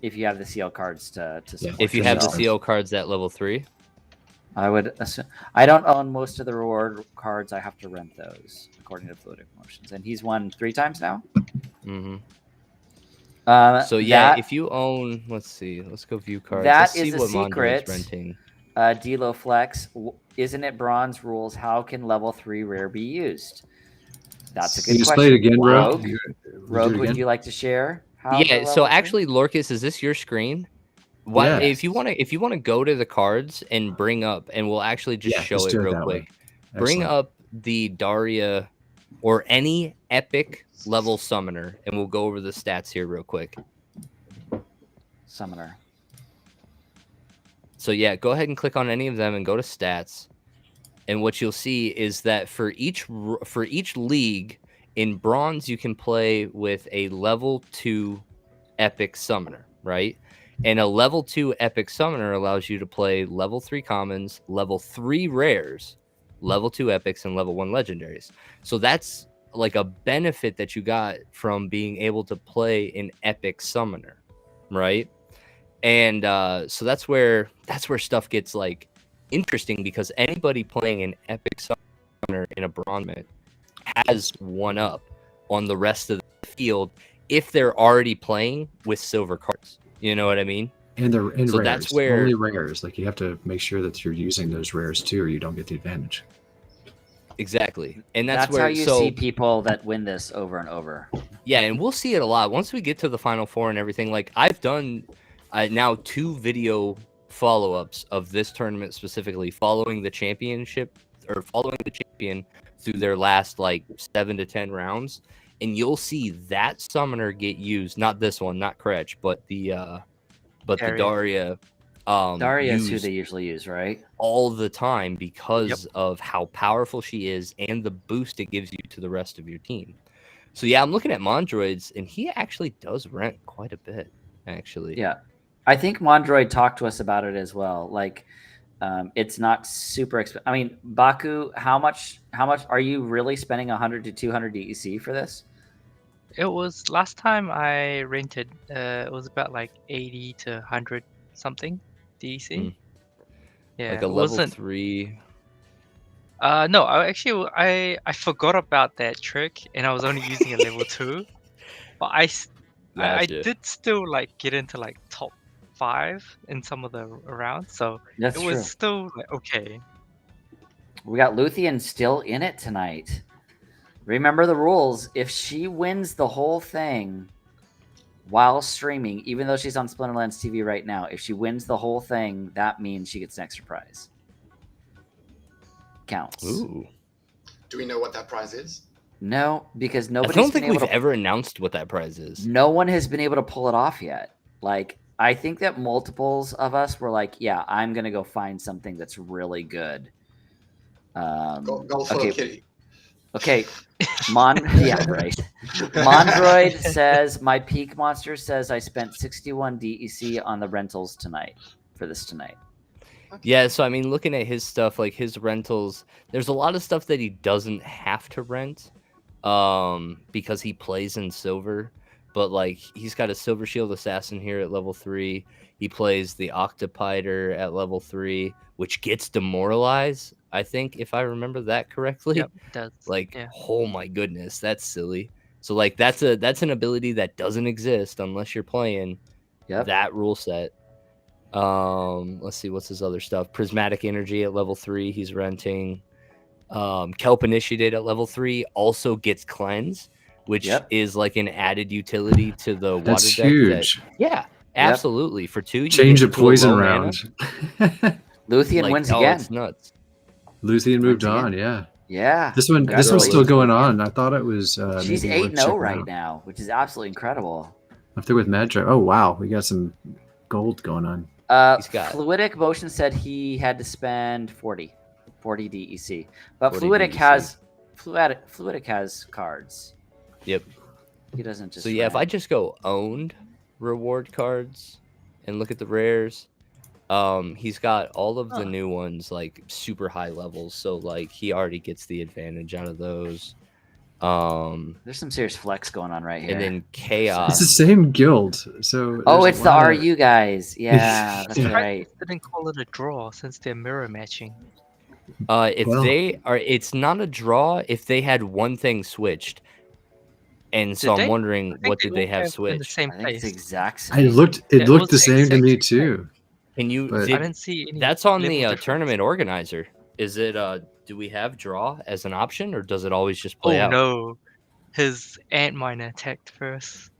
If you have the CL cards to support If you have the yourself. CL cards at level 3, I would assume. I don't own most of the reward cards. I have to rent those according to Fluidic Motions, and he's won 3 times now. mm-hmm. So yeah, that, if you own, let's see, let's go view cards. that Let's is see a what secret. Mondroid's renting. Delo Flex, isn't it bronze rules? How can level 3 rare be used? That's a Can good you question. play it again, Rogue, Rogue? Rogue, would you like to share? How Yeah. the So level 3? actually, Lorkus, is this your screen? What Yeah. if you want to go to the cards and bring up, and we'll actually just Yeah, show let's it do it real that way. quick. Bring Excellent. up the Daria or any epic level summoner, and we'll go over the stats here real quick. Summoner. So yeah, go ahead and click on any of them and go to stats. And what you'll see is that for each league in bronze, you can play with a level 2 epic summoner, right? And a level 2 epic summoner allows you to play level 3 commons, level 3 rares, level 2 epics, and level 1 legendaries. So that's like a benefit that you got from being able to play an epic summoner, right? And so that's where stuff gets like interesting, because anybody playing an epic summoner in a bronze meta has one up on the rest of the field if they're already playing with silver cards. You know what I mean? And So rares. that's where Only rares. Like, you have to make sure that you're using those rares too, or you don't get the advantage. exactly, and that's where how you see people that win this over and over. Yeah, and we'll see it a lot once we get to the Final Four and everything. Like, I've done now 2 video follow-ups of this tournament specifically, following the championship or following the champion through their last like 7 to 10 rounds, and you'll see that summoner get used. Not this one, not Kretch, but the Daria. Daria is who they usually use, right? All the time, because of how powerful she is and the boost it gives you to the rest of your team. So yeah, I'm looking at Mondroids, and he actually does rent quite a bit, actually. Yeah, I think Mondroid talked to us about it as well. Like, it's not super expensive. I mean, Baku, how much are you really spending 100 to 200 DEC for this? It was last time I rented. It was about like 80 to 100 something DEC. Yeah, like a level 3. No, I forgot about that trick, and I was only using a level 2. But I did still like get into like top 5 in some of the rounds, so That's it was true. still like, okay. We got Luthien still in it tonight. Remember the rules. If she wins the whole thing while streaming, even though she's on Splinterlands TV right now, if she wins the whole thing, that means she gets an extra prize. Counts. Ooh. Do we know what that prize is? No, because I nobody's don't think been we've able to, ever announced what that prize is. no one has been able to pull it off yet. Like, I think that multiples of us were like, yeah, I'm going to go find something that's really good. Go for a kitty. Okay. Yeah, right. Mondroid says, my peak monster says I spent 61 DEC on the rentals tonight for this tonight. Yeah, so I mean, looking at his stuff, like his rentals, there's a lot of stuff that he doesn't have to rent because he plays in silver. But like, he's got a Silver Shield Assassin here at level 3. He plays the Octopider at level 3, which gets Demoralize, I think, if I remember that correctly. Yep, it does. Like, yeah. Oh my goodness, that's silly. So like, that's an ability that doesn't exist unless you're playing that rule set. Let's see, what's his other stuff? Prismatic Energy at level 3, he's renting. Kelp Initiated at level 3 also gets Cleanse, which is like an added utility to the water That's deck. huge. Absolutely. For 2, you change get a to poison low round. Luthien wins again. It's nuts. Luthien moved on, yeah. Yeah. This one's still going on. I thought it was she's maybe worth 8-0 checking right out. now, which is absolutely incredible. Up there with Mad Drive. Oh wow, we got some gold going on. Fluidic Motion said he had to spend 40 DEC, but 40 Fluidic DEC. Fluidic has cards. Yep. He doesn't just. So yeah, if I just go owned reward cards and look at the rares, he's got all of the new ones like super high levels. So like, he already gets the advantage out of those. There's some serious flex going on right here. And then Chaos. It's the same guild. So it's the RU guys. Yeah, that's right. They didn't call it a draw since they're mirror matching. It's not a draw if they had one thing switched. And so I'm wondering, what did they have switched? In the same I think it's place. the exact same. It looked the same to me too. Can you? But- I didn't see any. That's on the level difference. tournament organizer. Is it? Do we have draw as an option, or does it always just play Oh out? no, his Antminer attacked first.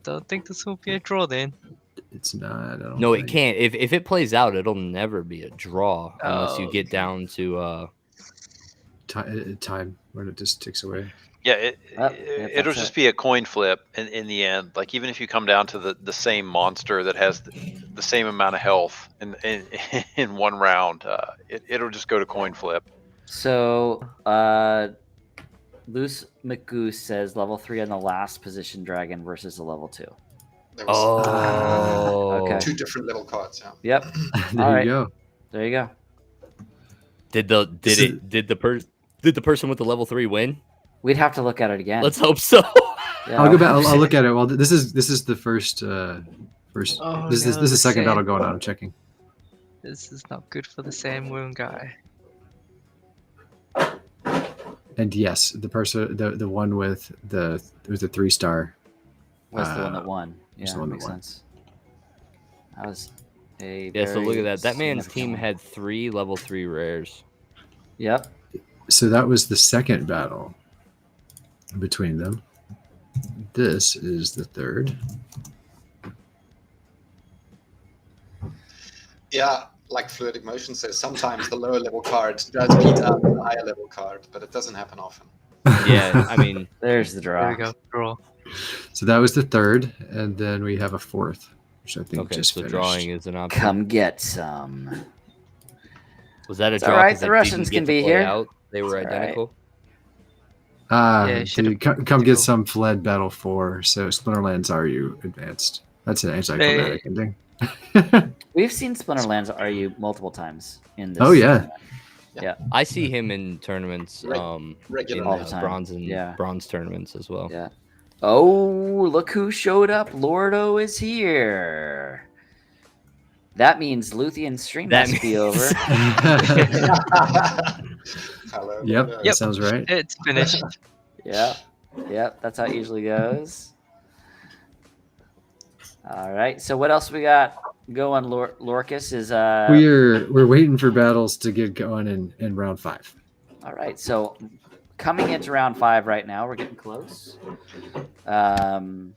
Don't think this will be a draw then. It's not. I don't No, it think. can't. If it plays out, it'll never be a draw unless you get okay. down to Time when it just ticks away. Yeah, it'll that's just it. be a coin flip in the end. Like, even if you come down to the same monster that has the same amount of health in one round. It'll just go to coin flip. So, Loose McGoose says level 3 on the last position dragon versus a level 2. There was okay. 2 different level cards. Yeah. Yep. There you go. There you go. Did the person with the level 3 win? We'd have to look at it again. Let's hope so. Yeah. I'll go back. I'll look at it. Well, this is the first. Oh, this no, is the second same. battle going on. I'm checking. This is not good for the Sam Wound guy. And yes, the person, the one with the 3-star. Was the one that won. Yeah, the one that makes won. sense. That was a Yeah, so look very at that. That man's significant team one. had 3 level 3 rares. Yep. So that was the second battle between them. This is the third. Yeah, like Fluidic Motion says, sometimes the lower level card does beat up the higher level card, but it doesn't happen often. Yeah, I mean, There's the draw. There we go. Draw. So that was the third, and then we have a fourth, which I think okay, just so finished. drawing is an option. Come get some. Was that a It's draw? all right, 'cause the I Russians didn't can get to be play here. Out? They were It's all right. identical. Yeah, you should've- Come get some Fled Battle 4. So Splinterlands, are you advanced? That's an anticlimactic ending. We've seen Splinterlands RU multiple times in this. Oh, yeah. I see him in tournaments, Regular in all the time. bronze and Yeah. bronze tournaments as well. Yeah. Oh, look who showed up. Lordo is here. That means Luthien's stream That must be over. Hello. Yep, Yeah. that sounds right. It's finished. Yeah. Yep. That's how it usually goes. All right. So what else we got going? Lorkus is We're waiting for battles to get going in round 5. all right. So coming into round 5 right now, we're getting close. Damore,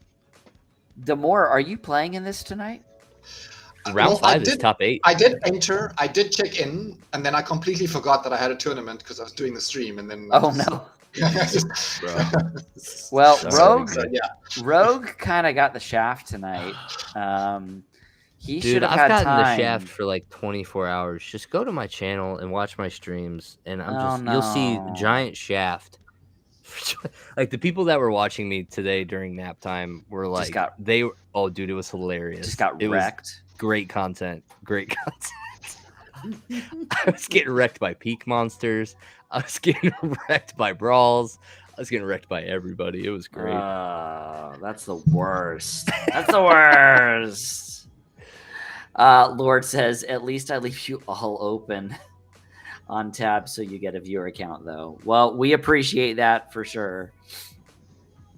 are you playing in this tonight? Round Well, I 5 is did- top 8. I did enter, I did check in, and then I completely forgot that I had a tournament because I was doing the stream, and then Oh no. Bro. Well, Sorry. Rogue So, yeah. Rogue kind of got the shaft tonight. He Dude, should have I've had gotten time. the shaft for like 24 hours. Just go to my channel and watch my streams, and Oh, you'll see no. giant shaft. Like the people that were watching me today during nap time were like, oh, dude, it was hilarious. Just got it wrecked. Was great content. Great content. I was getting wrecked by peak monsters. I was getting wrecked by brawls. I was getting wrecked by everybody. It was great. That's the worst. That's the worst. Lord says, at least I leave you all open on tab so you get a viewer account, though. Well, we appreciate that for sure.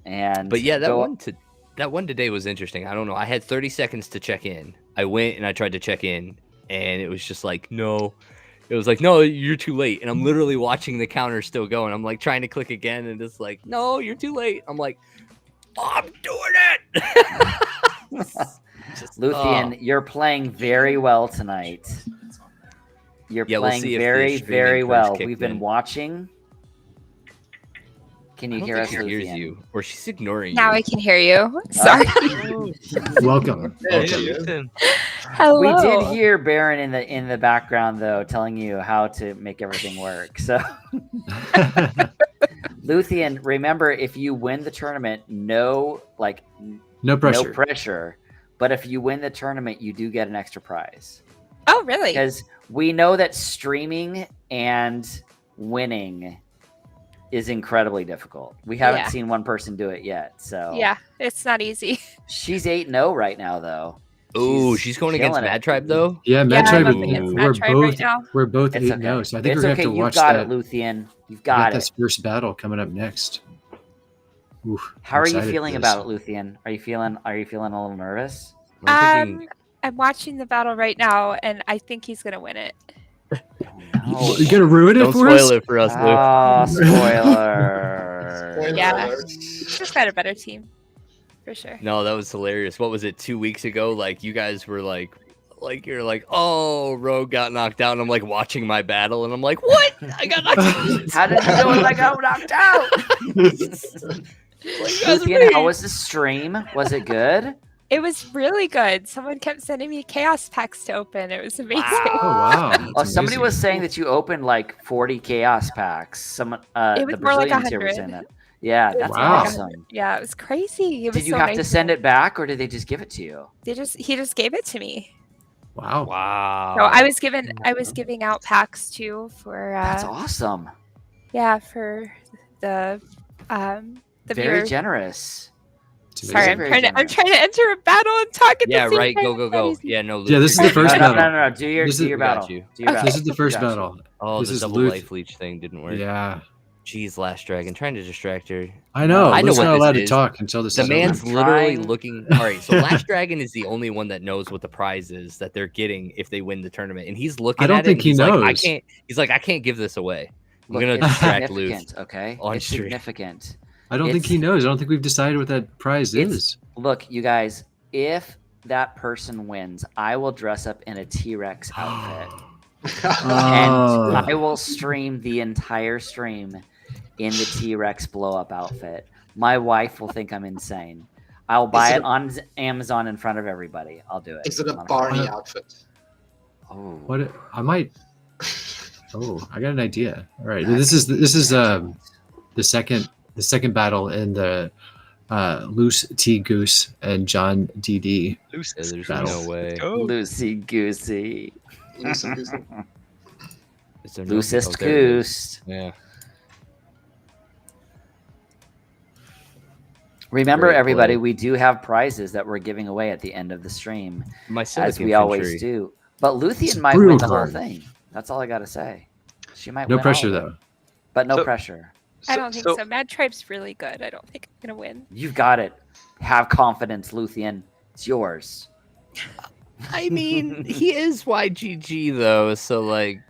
But yeah, that one today was interesting. I don't know. I had 30 seconds to check in. I went and I tried to check in, and it was just like, no. It was like, no, you're too late. And I'm literally watching the counter still going. I'm like trying to click again, and it's like, no, you're too late. I'm like, I'm doing it. Luthien, you're playing very well tonight. You're playing very, very well. We've been watching. Can you hear us, Luthien? Hears Luthien? you, or she's ignoring Now you. I can hear you. Sorry. Welcome. There Welcome. she is. Hello. We did hear Baron in the background though, telling you how to make everything work. So, Luthien, remember, if you win the tournament, no pressure. But if you win the tournament, you do get an extra prize. Oh, really? Because we know that streaming and winning is incredibly difficult. We haven't seen one person do it yet. So yeah, it's not easy. she's 8-0 right now, though. Oh, she's going against killing it. Mad Tribe though. Yeah, Mad Yeah, Tribe. I'm up against Mad Tribe right now. We're both It's 8-0, okay. so I think It's we're okay. gonna have to You've watch got that. it, Luthien. You've We got this it. first battle coming up next. Oof, How I'm are you excited feeling for this. about it, Luthien? Are you feeling a little nervous? I'm thinking, I'm watching the battle right now, and I think he's gonna win it. No. You're gonna ruin it don't for spoil us? it for us, Luke. Oh, spoiler. Spoiler Yeah. alert. He's got a better team, for sure. No, that was hilarious. What was it, 2 weeks ago? Like you guys were like you're like, oh, Rogue got knocked out, and I'm like watching my battle, and I'm like, what? I got knocked out. How did you know I got knocked out? Like, you guys are Luthien, how mean. was the stream? Was it good? It was really good. Someone kept sending me chaos packs to open. It was amazing. Oh wow! Oh, That's somebody amazing. was saying that you opened like 40 chaos packs. Someone, It the was more like Brazilians here were 100. saying that. Yeah, It was that's more like awesome. 100. Yeah, it was crazy. It was Did you so have nice to of send them. it back, or did they just give it to you? He just gave it to me. Wow. Wow. So I was giving out packs too for That's awesome. yeah, for the Very viewers. generous. It's Sorry, amazing. I'm trying to enter a battle and talk at Yeah, the same right. time. Go, It's go, not go. easy. Yeah, no. Yeah, this is the first No, battle. no. Do your This is- battle. got you. Do your battle. This is the first Got you. battle. Oh, This the is double Luth. life leech thing didn't work. Yeah, Jeez, LastDragon, trying to distract her. I know. I know Luth's what not this allowed to is. talk until this The is man's over. literally trying. looking. All right, so LastDragon is the only one that knows what the prize is that they're getting if they win the tournament, and he's looking. I don't at think it, and he he's like, I knows. can't. He's like, I can't give this away. I'm Look, gonna it's distract Luth. significant, okay? on It's stream. significant. I don't think he It's- knows. I don't think we've decided what that prize is. Look, you guys, if that person wins, I will dress up in a T-Rex outfit. Oh. And I will stream the entire stream in the T-Rex blow-up outfit. My wife will think I'm insane. I'll buy it on Amazon in front of everybody. I'll do it. Is it a Barney outfit? Oh, What? I might. Oh, I got an idea. All right, this is the second battle in the Loose T Goose and John DD. Yeah, there's Battle. no way. Go. Loosey goosey. Is there no- Loosest oh, there it is. goose. Yeah. Remember, Great everybody, play. we do have prizes that we're giving away at the end of the stream, My as Civic we always Infantry. do. But It's Luthien a might brutal win the whole card. thing. That's all I got to say. She might No win pressure all of it. though. But no So- pressure. I don't think so. Mad Tribe's really good. I don't think I'm gonna win. You've got it. Have confidence, Luthien. It's yours. I mean, he is YGG though, so like,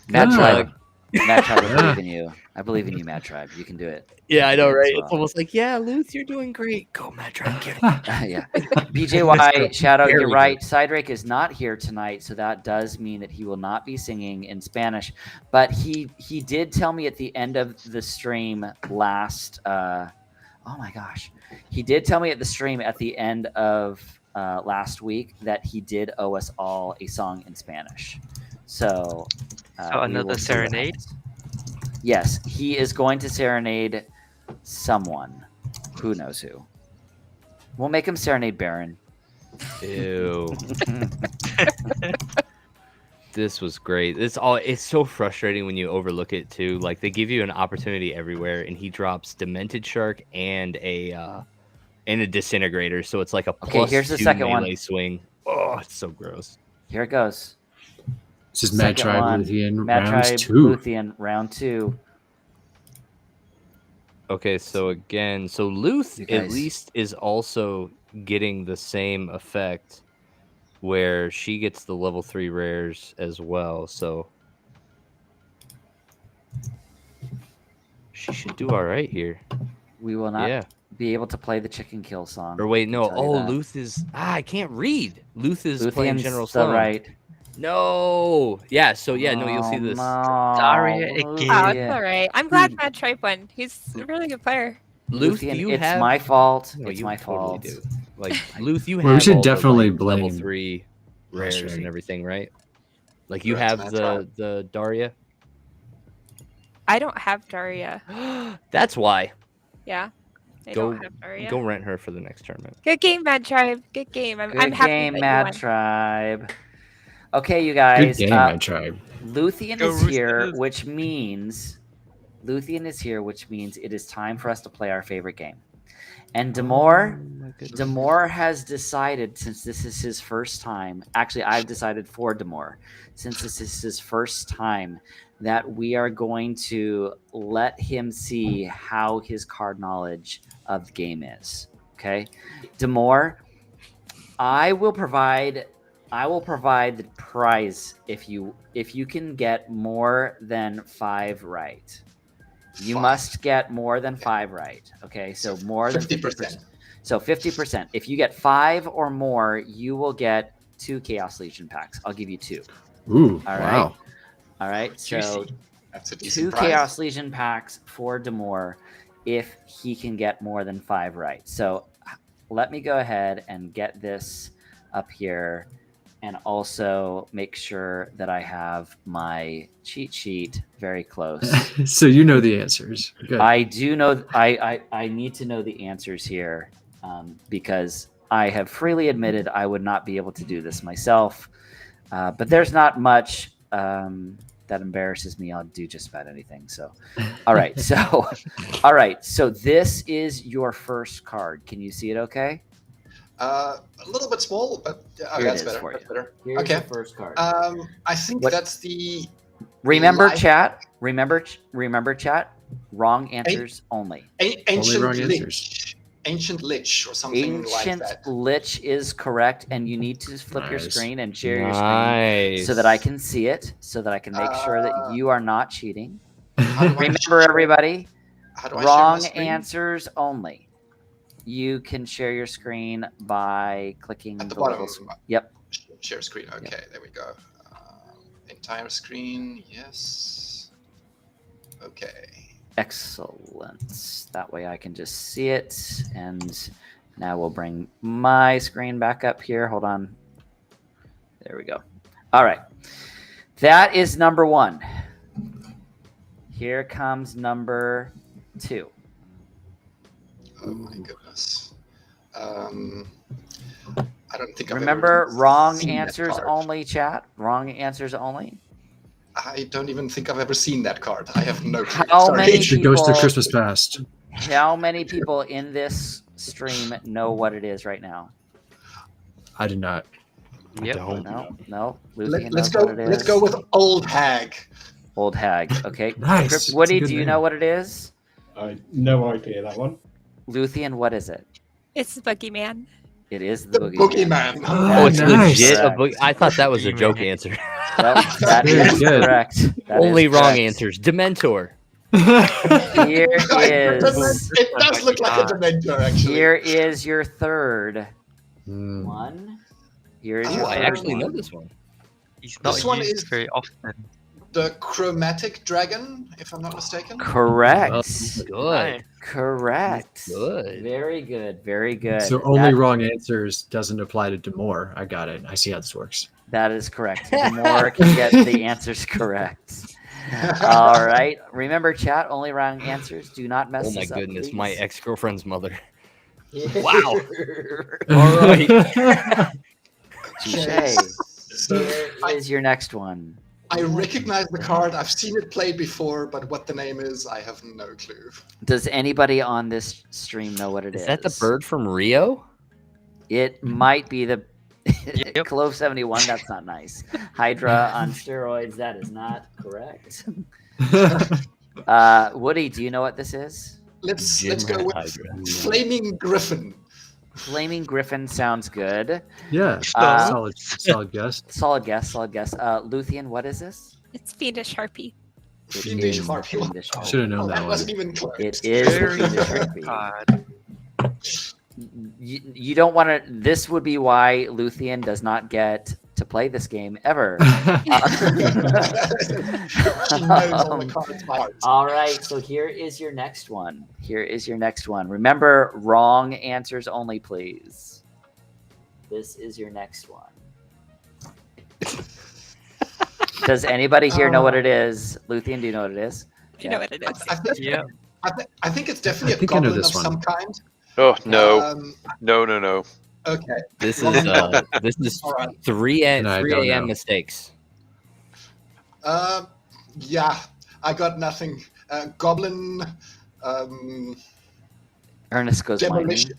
Mad Yeah. Tribe. Mad Tribe, I Yeah. believe in you. I believe in you, Mad Tribe. You can do it. yeah, I know, As right? well. It's almost like, yeah, Luth, you're doing great. Go, Matt, try and get it. Yeah. BJY, Shadow, you're Very right. Cydrake is not here tonight, so that does mean that he will not be singing in Spanish. But he did tell me at the end of the stream last oh my gosh. He did tell me at the stream at the end of last week that he did owe us all a song in Spanish. So So we another will see what serenade? happens. Yes, he is going to serenade someone. Who knows who? We'll make him serenade Baron. Ew. This was great. It's so frustrating when you overlook it too. Like they give you an opportunity everywhere, and he drops Demented Shark and a disintegrator. So it's like a Okay, plus here's the 2 second one. melee swing. Oh, it's so gross. Here it goes. This is Mad Second Tribe one. Luthien Mad round Tribe 2. Luthien, round 2. Okay, so again, so Luth You at guys- least is also getting the same effect where she gets the level 3 rares as well. So she should do all right here. We will not Yeah. be able to play the chicken kill song. Or wait, no. I'll tell you Oh, that. Luth is I can't read. Luth is playing Luthien's General the Sloan. right. No. Yeah, so yeah, no, you'll see Oh, this. no, Daria again. Oh, Luthian. it's all right. I'm glad Mad Tribe won. He's a really good player. Luth, Luthian, you it's have my fault. No, it's you my totally fault. do. Like Luth, you have Well, we should all the, definitely like, level blame 3 rares LastDragon. and everything, right? Like you Correct, have that's the right. the Daria. I don't have Daria. That's why. Yeah. I Go- don't have Daria. Go rent her for the next tournament. Good game, Mad Tribe. Good game. I'm Good happy game, that Mad you won. Tribe. Okay, you Good guys. game, Mad Tribe. Luthien Go is here, Roosters. which means it is time for us to play our favorite game. And Demore has decided, since this is his first time, actually I've decided for Demore, since this is his first time, that we are going to let him see how his card knowledge of the game is. Okay? Demore, I will provide the prize if you can get more than 5 right. You 5. must get more than 5 right. Okay, so more than 50%. So 50%. If you get 5 or more, you will get 2 Chaos Legion packs. I'll give you 2. Ooh, All right. wow. All right. So Juicy. That's a 2 decent prize. Chaos Legion packs for Demore if he can get more than 5 right. So let me go ahead and get this up here and also make sure that I have my cheat sheet very close. So you know the answers. Good. I do know. I need to know the answers here because I have freely admitted I would not be able to do this myself. But there's not much that embarrasses me. I'll do just about anything. So, all right. So this is your first card. Can you see it? Okay. A little bit small, but Here that's it is better. for That's you. better. Here's Okay. the first card. I think What- that's the Remember, life- chat. Remember, chat. Wrong answers only. ancient wrong lich. answers. Ancient lich or something like Ancient that. Lich is correct, and you need to flip your Nice. screen and share your screen so that I can see it, so that I can make sure that you are not cheating. How do I Remember, share- everybody, how do I share my wrong screen? answers only. You can share your screen by clicking At the little bottom. Yep. Share screen. Okay, there we go. Entire screen. Yes. Okay. Excellent. That way I can just see it. And now we'll bring my screen back up here. Hold on. There we go. All right. That is number 1. Here comes number 2. Oh my goodness. I don't think I've Remember, ever wrong seen that answers card. only, chat. Wrong answers only. I don't even think I've ever seen that card. I have no clue. How Sorry. many The Ghost of people- Christmas Past. How many people in this stream know what it is right now? I did not. Yep. No. Luthien Let's knows go. what it is. Let's go with Old Hag. Old Hag. Okay. Nice. Crip- It's a Woody, good do you name. know what it is? I no idea that one. Luthien, what is it? It's the boogeyman. It is the The Boogeyman. Boogeyman. Oh, it's nice. legit. Correct. I thought that was a joke Boogeyman. answer. Well, that Very is good. correct. That Only is wrong correct. answers. Dementor. Here is It does look like a Dementor, actually. here is your third Mm. one. Here is Oh, your I third actually know one. this one. He's not This one used is- very often. The Chromatic Dragon, if I'm not mistaken. Correct. Well, good. Correct. Good. Very good. Very good. So only That- wrong answers doesn't apply to Demore. I got it. I see how this works. That is correct. The more can get the answers correct. All right. Remember, chat. Only wrong answers. Do not mess Oh my this up, goodness, my please. ex-girlfriend's mother. Wow. All right. Touche. So Here is your next one. I recognize the card. I've seen it played before, but what the name is, I have no clue. Does anybody on this stream know what it is? Is that the bird from Rio? It might be the Yep. Clove 71. That's not nice. Hydra on steroids. That is not correct. Woody, do you know what this is? Let's Jim go with Hydra. Flaming Griffin. Flaming Griffin sounds good. Yeah. Uh, solid guess. Solid guess. Luthien, what is this? It's fiendish harpy. It Fiendish is the Harpy. Fiendish Harpy. Should have known that that one. wasn't even close. It is the Very Fiendish good Harpy. card. You don't want to. This would be why Luthien does not get to play this game ever. She knows all the cards by heart. All right, so here is your next one. Remember, wrong answers only, please. This is your next one. Does anybody here know what it is? Luthien, do you know what it is? You know what it is. I think, Yeah. I think it's definitely I a think I know goblin of this one. some kind. Oh no, No. no. Okay. This is All right. 3 And I don't a.m. know. mistakes. Yeah, I got nothing. Goblin. Ernest goes mining. Demolition.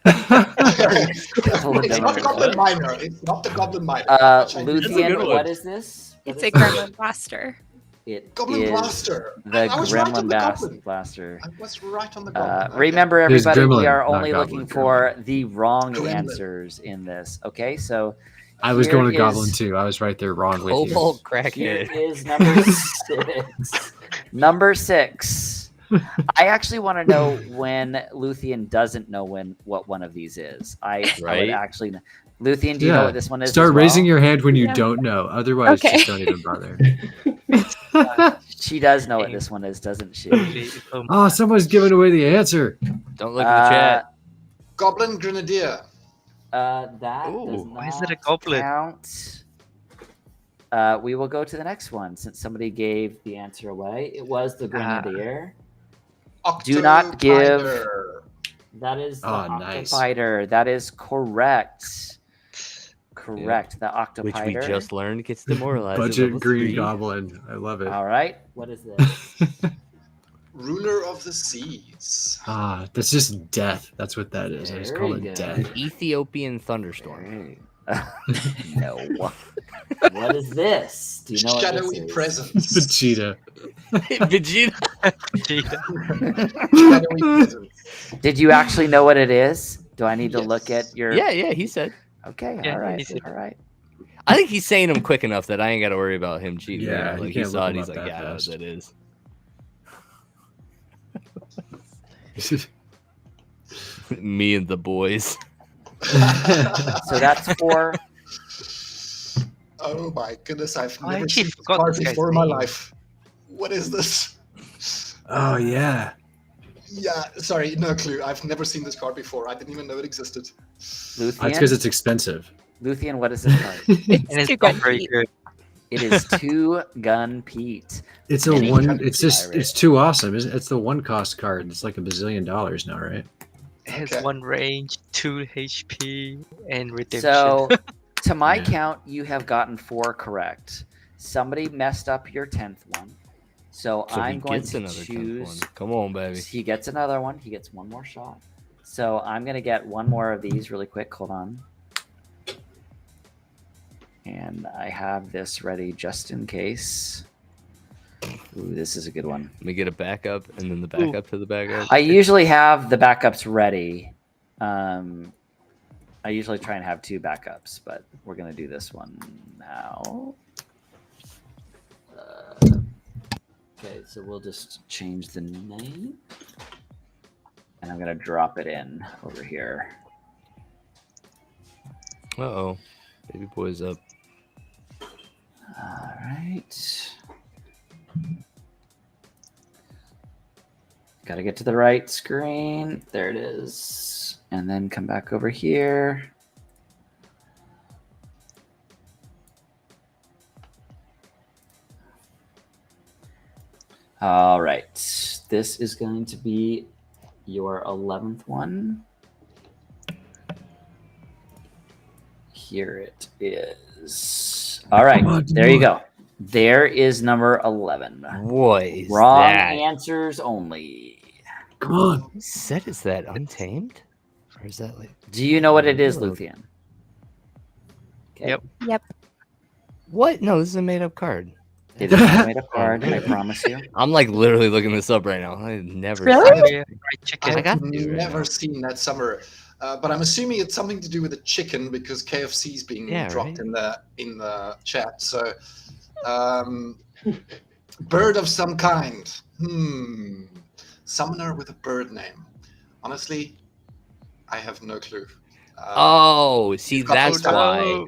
It's not Goblin Miner. It's not the Goblin Miner. which I knew. Luthien, one. what is this? It's a gremlin blaster. It Goblin is Blaster. the I was right on Gremlin the Goblin. Blaster. I was right on the Goblin. Okay. Remember, It is everybody, we Gremlin, are not only Goblin, looking for the wrong Gremlin. answers in this. Okay, so I was here going to is- Goblin too. I was right there wrong with you. Cobalt Here crackhead. is number 6. Number 6. I actually want to know when Luthien doesn't know what one of these is. I would Right? actually know. Luthien, do you know Yeah. what this one is? Start as well? raising your hand when you Yeah. don't know. Otherwise, Okay. just don't even bother. She does know what this one is, doesn't she? Oh, someone's giving away the answer. Don't look at the chat. Goblin Grenadier. That Ooh, does why is not it a goblin? count. We will go to the next one since somebody gave the answer away. It was the Grenadier. Do not give. Octopider. That is the Nice. Octopider. That is correct. Correct. The Octopider. Which we just learned gets demoralized. at Budget level green 3. goblin. I love it. All right. What is this? Ruler of the Seas. That's just death. That's what that is. I just call Very it good. death. Ethiopian thunderstorm. Very- no. What is this? Do you know what Shadowy this is? Presence. Vegeta. Vegeta. Shadowy Presence. Did you actually know what it is? Do I need to Yes. look at your? Yeah, he said. Okay. Yeah, all right. he said- All right. I think he's saying them quick enough that I ain't got to worry about him cheating. Yeah, you know? you Like, he can't saw look it. him He's up like, that yeah, I know what fast. that is. Me and the boys. So that's 4. Oh my goodness, I've I never actually seen this forgot card this guy's before in my name. life. What is this? Oh yeah. Yeah, sorry, no clue. I've never seen this card before. I didn't even know it existed. That's Luthien. because it's expensive. Luthien, what is this card? And It's it's too not good. very good. It is 2 Gun Pete. It's a Mini one. gun It's just. pirate. It's too awesome. It's the one cost card. It's like $1 billion now, right? It has Okay. 1 range, 2 HP, and redemption. So, to my Yeah. count, you have gotten 4 correct. Somebody messed up your 10th one. So, So I'm he going gets to another 10th choose. one. Come on, baby. He gets another one. He gets one more shot. So, I'm going to get one more of these really quick. Hold on. And I have this ready just in case. Ooh, this is a good one. Let me get a backup and then the backup to the backup. I usually have the backups ready. I usually try and have 2 backups, but we're going to do this one now. Okay, so we'll just change the name. And I'm going to drop it in over here. Uh-oh. Baby boy's up. All right. Got to get to the right screen. There it is. And then come back over here. All right. This is going to be your 11th one. Here it is. All right. There you go. There is number 11. What is Wrong that? answers only. Come on. What set is that? Untamed? Or is that like... Do you know what it is, Luthien? Okay. Yep. Yep. What? No, this is a made-up card. It is a made-up card, I promise you. I'm like literally looking this up right now. I've never Really? seen Yeah, this. fried chicken. I got I've to right never now. seen that summer, but I'm assuming it's something to do with the chicken because KFC's being Yeah, dropped right. in the chat. So, bird of some kind. Summoner with a bird name. Honestly, I have no clue. Oh, see, got that's those why.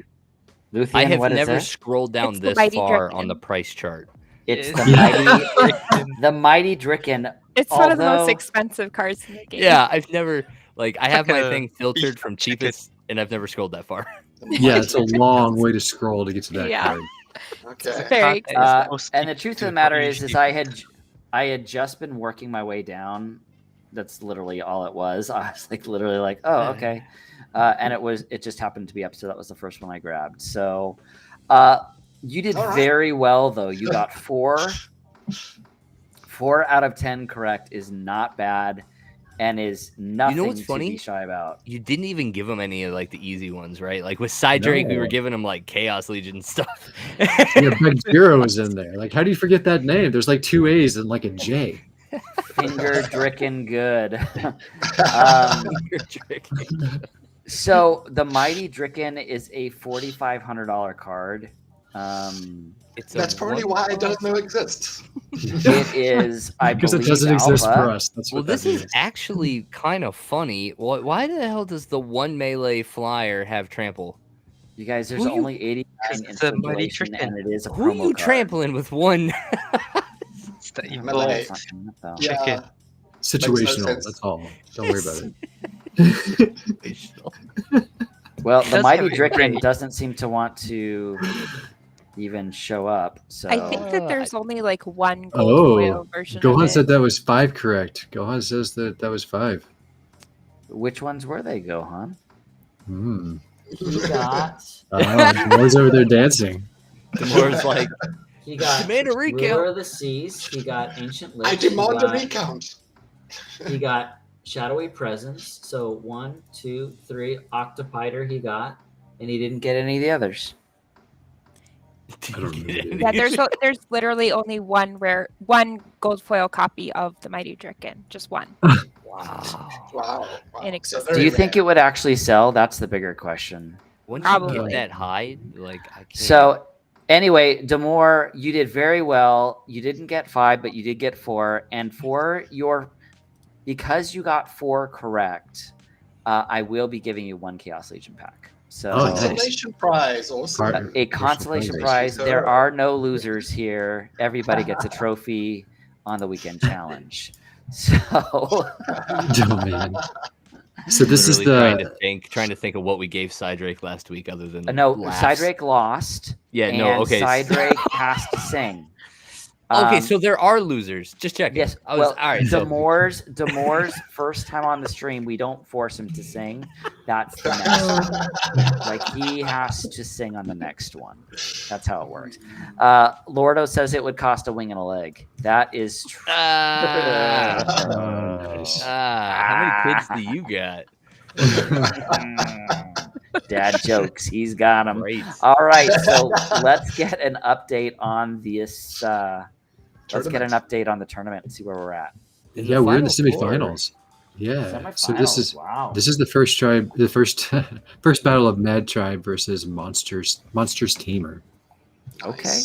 Luthien, I have what is never it? scrolled down It's the this Mighty far Draken. on the price chart. It's It's the mighty, the mighty Dricken. It's one of the most Although- expensive cards in the game. Yeah, I've never like I have my like a thing filtered from chicken. cheapest, and I've never scrolled that far. Yeah, it's a long way to scroll to get to that Yeah. card. Okay. Very It's Uh, most and the cheap truth of to the matter probably is cheap. I had just been working my way down. That's literally all it was. I was like literally like, oh, okay. And it just happened to be up. So that was the first one I grabbed. So you did All right. very well though. You got 4. 4 out of 10 correct is not bad and is nothing what's to funny? be shy about. You didn't even give him any of like the easy ones, right? Like with Side Drake, we No. were giving him like Chaos Legion stuff. Yeah, Big Zero is in there. Like, how do you forget that name? There's like 2 A's and like a J. Finger drickin' good. You're tricking. So the Mighty Dricken is a $4,500 card. It's a That's probably one- why I don't know it exists. It is, I Because it believe, doesn't exist alpha. for us. That's Well, what that this is means. actually kind of funny. Why the hell does the one melee flyer have trample? You guys, there's Who you- only 89 in It's a Mighty circulation, Dricken. and it is a Who are promo you card. trampling with one? It's the Melee. It's not enough, though. Yeah. Chicken. Situational. sense. That's all. Don't worry about it. Well, the Does mighty have Dricken great- doesn't seem to want to even show up. So I think that there's only like one gold Oh, foil version of Gohan it. said that was 5 correct. Gohan says that was 5. which ones were they, Gohan? Hmm. He got Damore's over there dancing. Damore's like, he got Demand a recount. Ruler of the Seas. He got Ancient Lich. I demand he a got, recount. He got Shadowy Presence. So 1, 2, 3 Octopider he got, and he didn't get any of the others. I don't remember. Yeah, there's literally only one gold foil copy of the Mighty Dricken, just one. Wow. Wow. In So existence. Do very you think rare. it would actually sell? That's the bigger question. Once you Probably. get that high, like I can't. So anyway, Damore, you did very well. You didn't get 5, but you did get 4. And because you got 4 correct, I will be giving you 1 Chaos Legion pack. So Oh, nice. Consolation prize, awesome. Part- a consolation Nice. prize. There are no losers here. Everybody gets a trophy on the weekend challenge. So Oh, man. So this is Literally the trying to think of what we gave Psydrake last week, other than no, laughs. Psydrake lost. Yeah, and no, okay. Psydrake has to sing. Okay, so there are losers. Just checking. Yes, I was well, all right. So Damore's first time on the stream, we don't force him to sing. That's the next one. Like he has to sing on the next one. That's how it works. Lordo says it would cost a wing and a leg. That is true. nice. how many kids do you got? Dad jokes. He's got them. Great. All right, so let's get an update on this. Let's get an update on the tournament and see where we're at. Yeah, we're in the Final four. semifinals. Yeah. So Wow. this is the first tribe, the first first battle of Mad Tribe versus Monsters Tamer. Okay.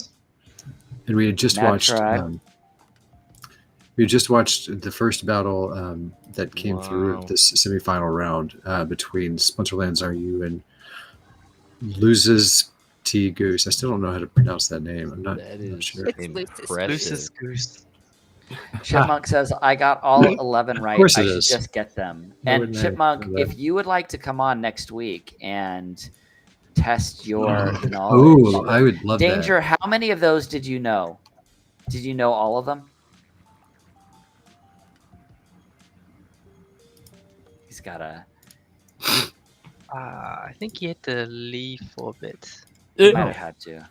And we had just Mad watched Tribe. we had just watched the first battle that came through Wow. this semifinal round between Splinterlands RU and Loses T Goose. I still don't know how to pronounce that name. I'm not That is sure. It's Lucis. impressive. Lucis Goose. Chipmunk says, I got all 11 right. course I it should is. just get them. Why And wouldn't I Chipmunk, know that? if you would like to come on next week and test your Oh, knowledge. I would love Danger, how many of those did you know? Did you know all of them? He's got a... I think he had to leave for a bit. He might have had to.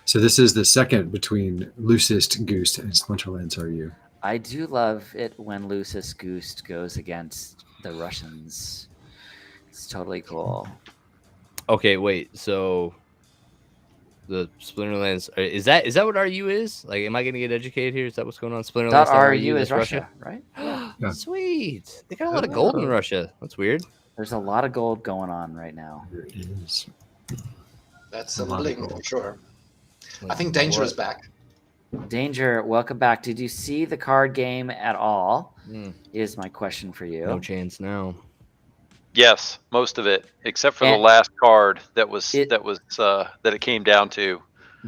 So this is the second between Lucist Goose and Splinterlands RU. I do love it when Lucis Goose goes against the Russians. It's totally cool. Okay, wait. So the Splinterlands is that what RU is? Like, am I going to get educated here? Is that what's going on? Splinterlands That not RU is Russia, right? Yeah. Sweet. They got a lot of gold in Russia. That's weird. There's a lot of gold going on right now. There it is. That's A a lot of bling gold. for sure. I think Danger is back. Danger, welcome back. Did you see the card game at all? Hmm. Is my question for you. No chance now. Yes, most of it, except for the And- last card that it came down to.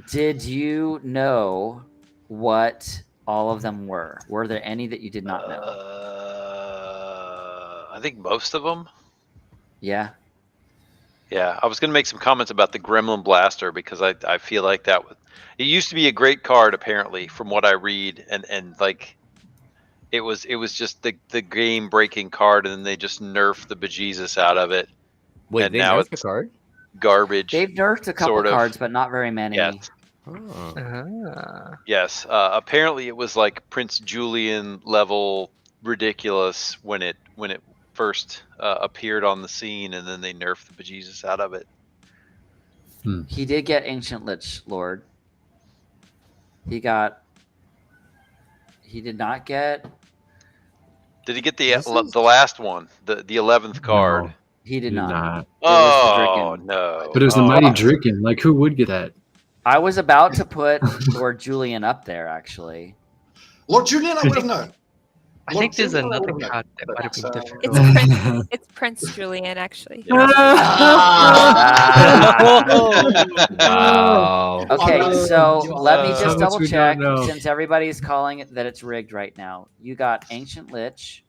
Did you know what all of them were? Were there any that you did not know? I think most of them. Yeah. Yeah, I was going to make some comments about the Gremlin Blaster because I feel like it used to be a great card apparently from what I read and like it was just the game breaking card and then they just nerfed the bejesus out of it. Wait, And they now nerfed the it's card? garbage. They've nerfed a couple Sort of. cards, but not very many. Yes. Oh. Yes, apparently it was like Prince Julian level ridiculous when it first appeared on the scene, and then they nerfed the bejesus out of it. He did get Ancient Lich Lord. He did not get. Did he get the last one, the 11th card? No, He did did not. not. It was the Oh Dricken. no! But it was the Oh. Mighty Dricken. Like, who would get that? I was about to put Lord Julian up there, actually. Lord Julian, I would have known. I Lord think there's Julian, I another would've known. card that might have been So- difficult. It's Prince Julian, actually. Wow. Okay, so let me How just much double we check don't know. since everybody's calling it that it's rigged right now. You got Ancient Lich.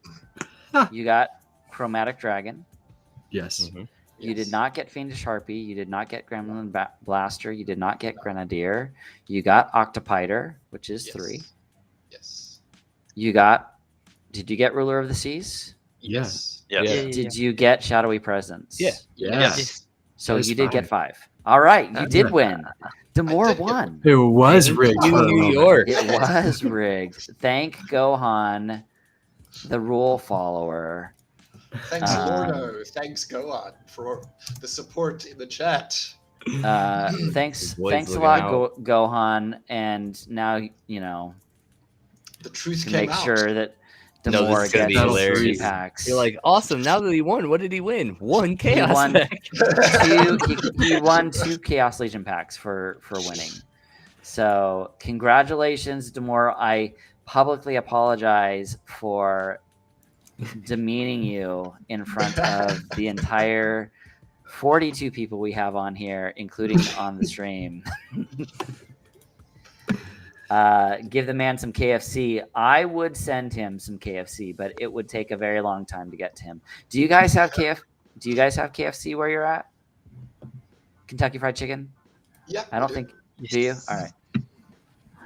You got Chromatic Dragon. Yes. You did not get Fiendish Harpy. You did not get Gremlin Blaster. You did not get Grenadier. You got Octopiter, which is 3. Yes. You got. Did you get Ruler of the Seas? Yes. Yes. Yeah. Did you get Shadowy Presence? Yeah. Yes. So That is you did get 5. 5. All right, you did win. Demore did get won. It was rigged. You, for a New moment. York. It was rigged. Thank Gohan, the rule follower. Thanks, Um, Lordo. Thanks, Gohan, for the support in the chat. Thanks boys a looking lot, out. Gohan. And now you know The truth to came make out. sure that No, this Demore is gonna gets be his 2 hilarious. packs. You're like, awesome. Now that he won, what did he win? 1 Chaos won- pack. he won 2 Chaos Legion packs for winning. So congratulations, Demore. I publicly apologize for demeaning you in front of the entire 42 people we have on here, including on the stream. Give the man some KFC. I would send him some KFC, but it would take a very long time to get to him. Do you guys have KFC where you're at? Kentucky Fried Chicken? Yeah, I don't we think. Do you? All right.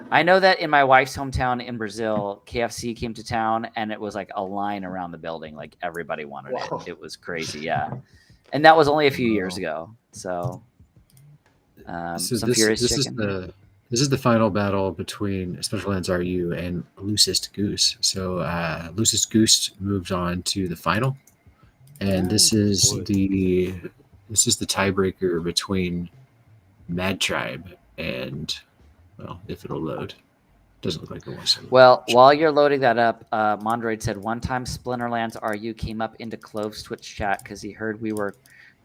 I know that in my wife's hometown in Brazil, KFC came to town and it was like a line around the building. Like everybody wanted Wow. it. It was crazy. Yeah. And that was only a few years ago. So, So some Furious this Chicken. is the final battle between Splinterlands RU and Loosest Goose. So Loosest Goose moved on to the final, and this is the tiebreaker between Mad Tribe and, well, if it'll load. Doesn't look like it wants to. Well, while you're loading that up, Mondroid said one time Splinterlands RU came up into Clove's Twitch chat because he heard we were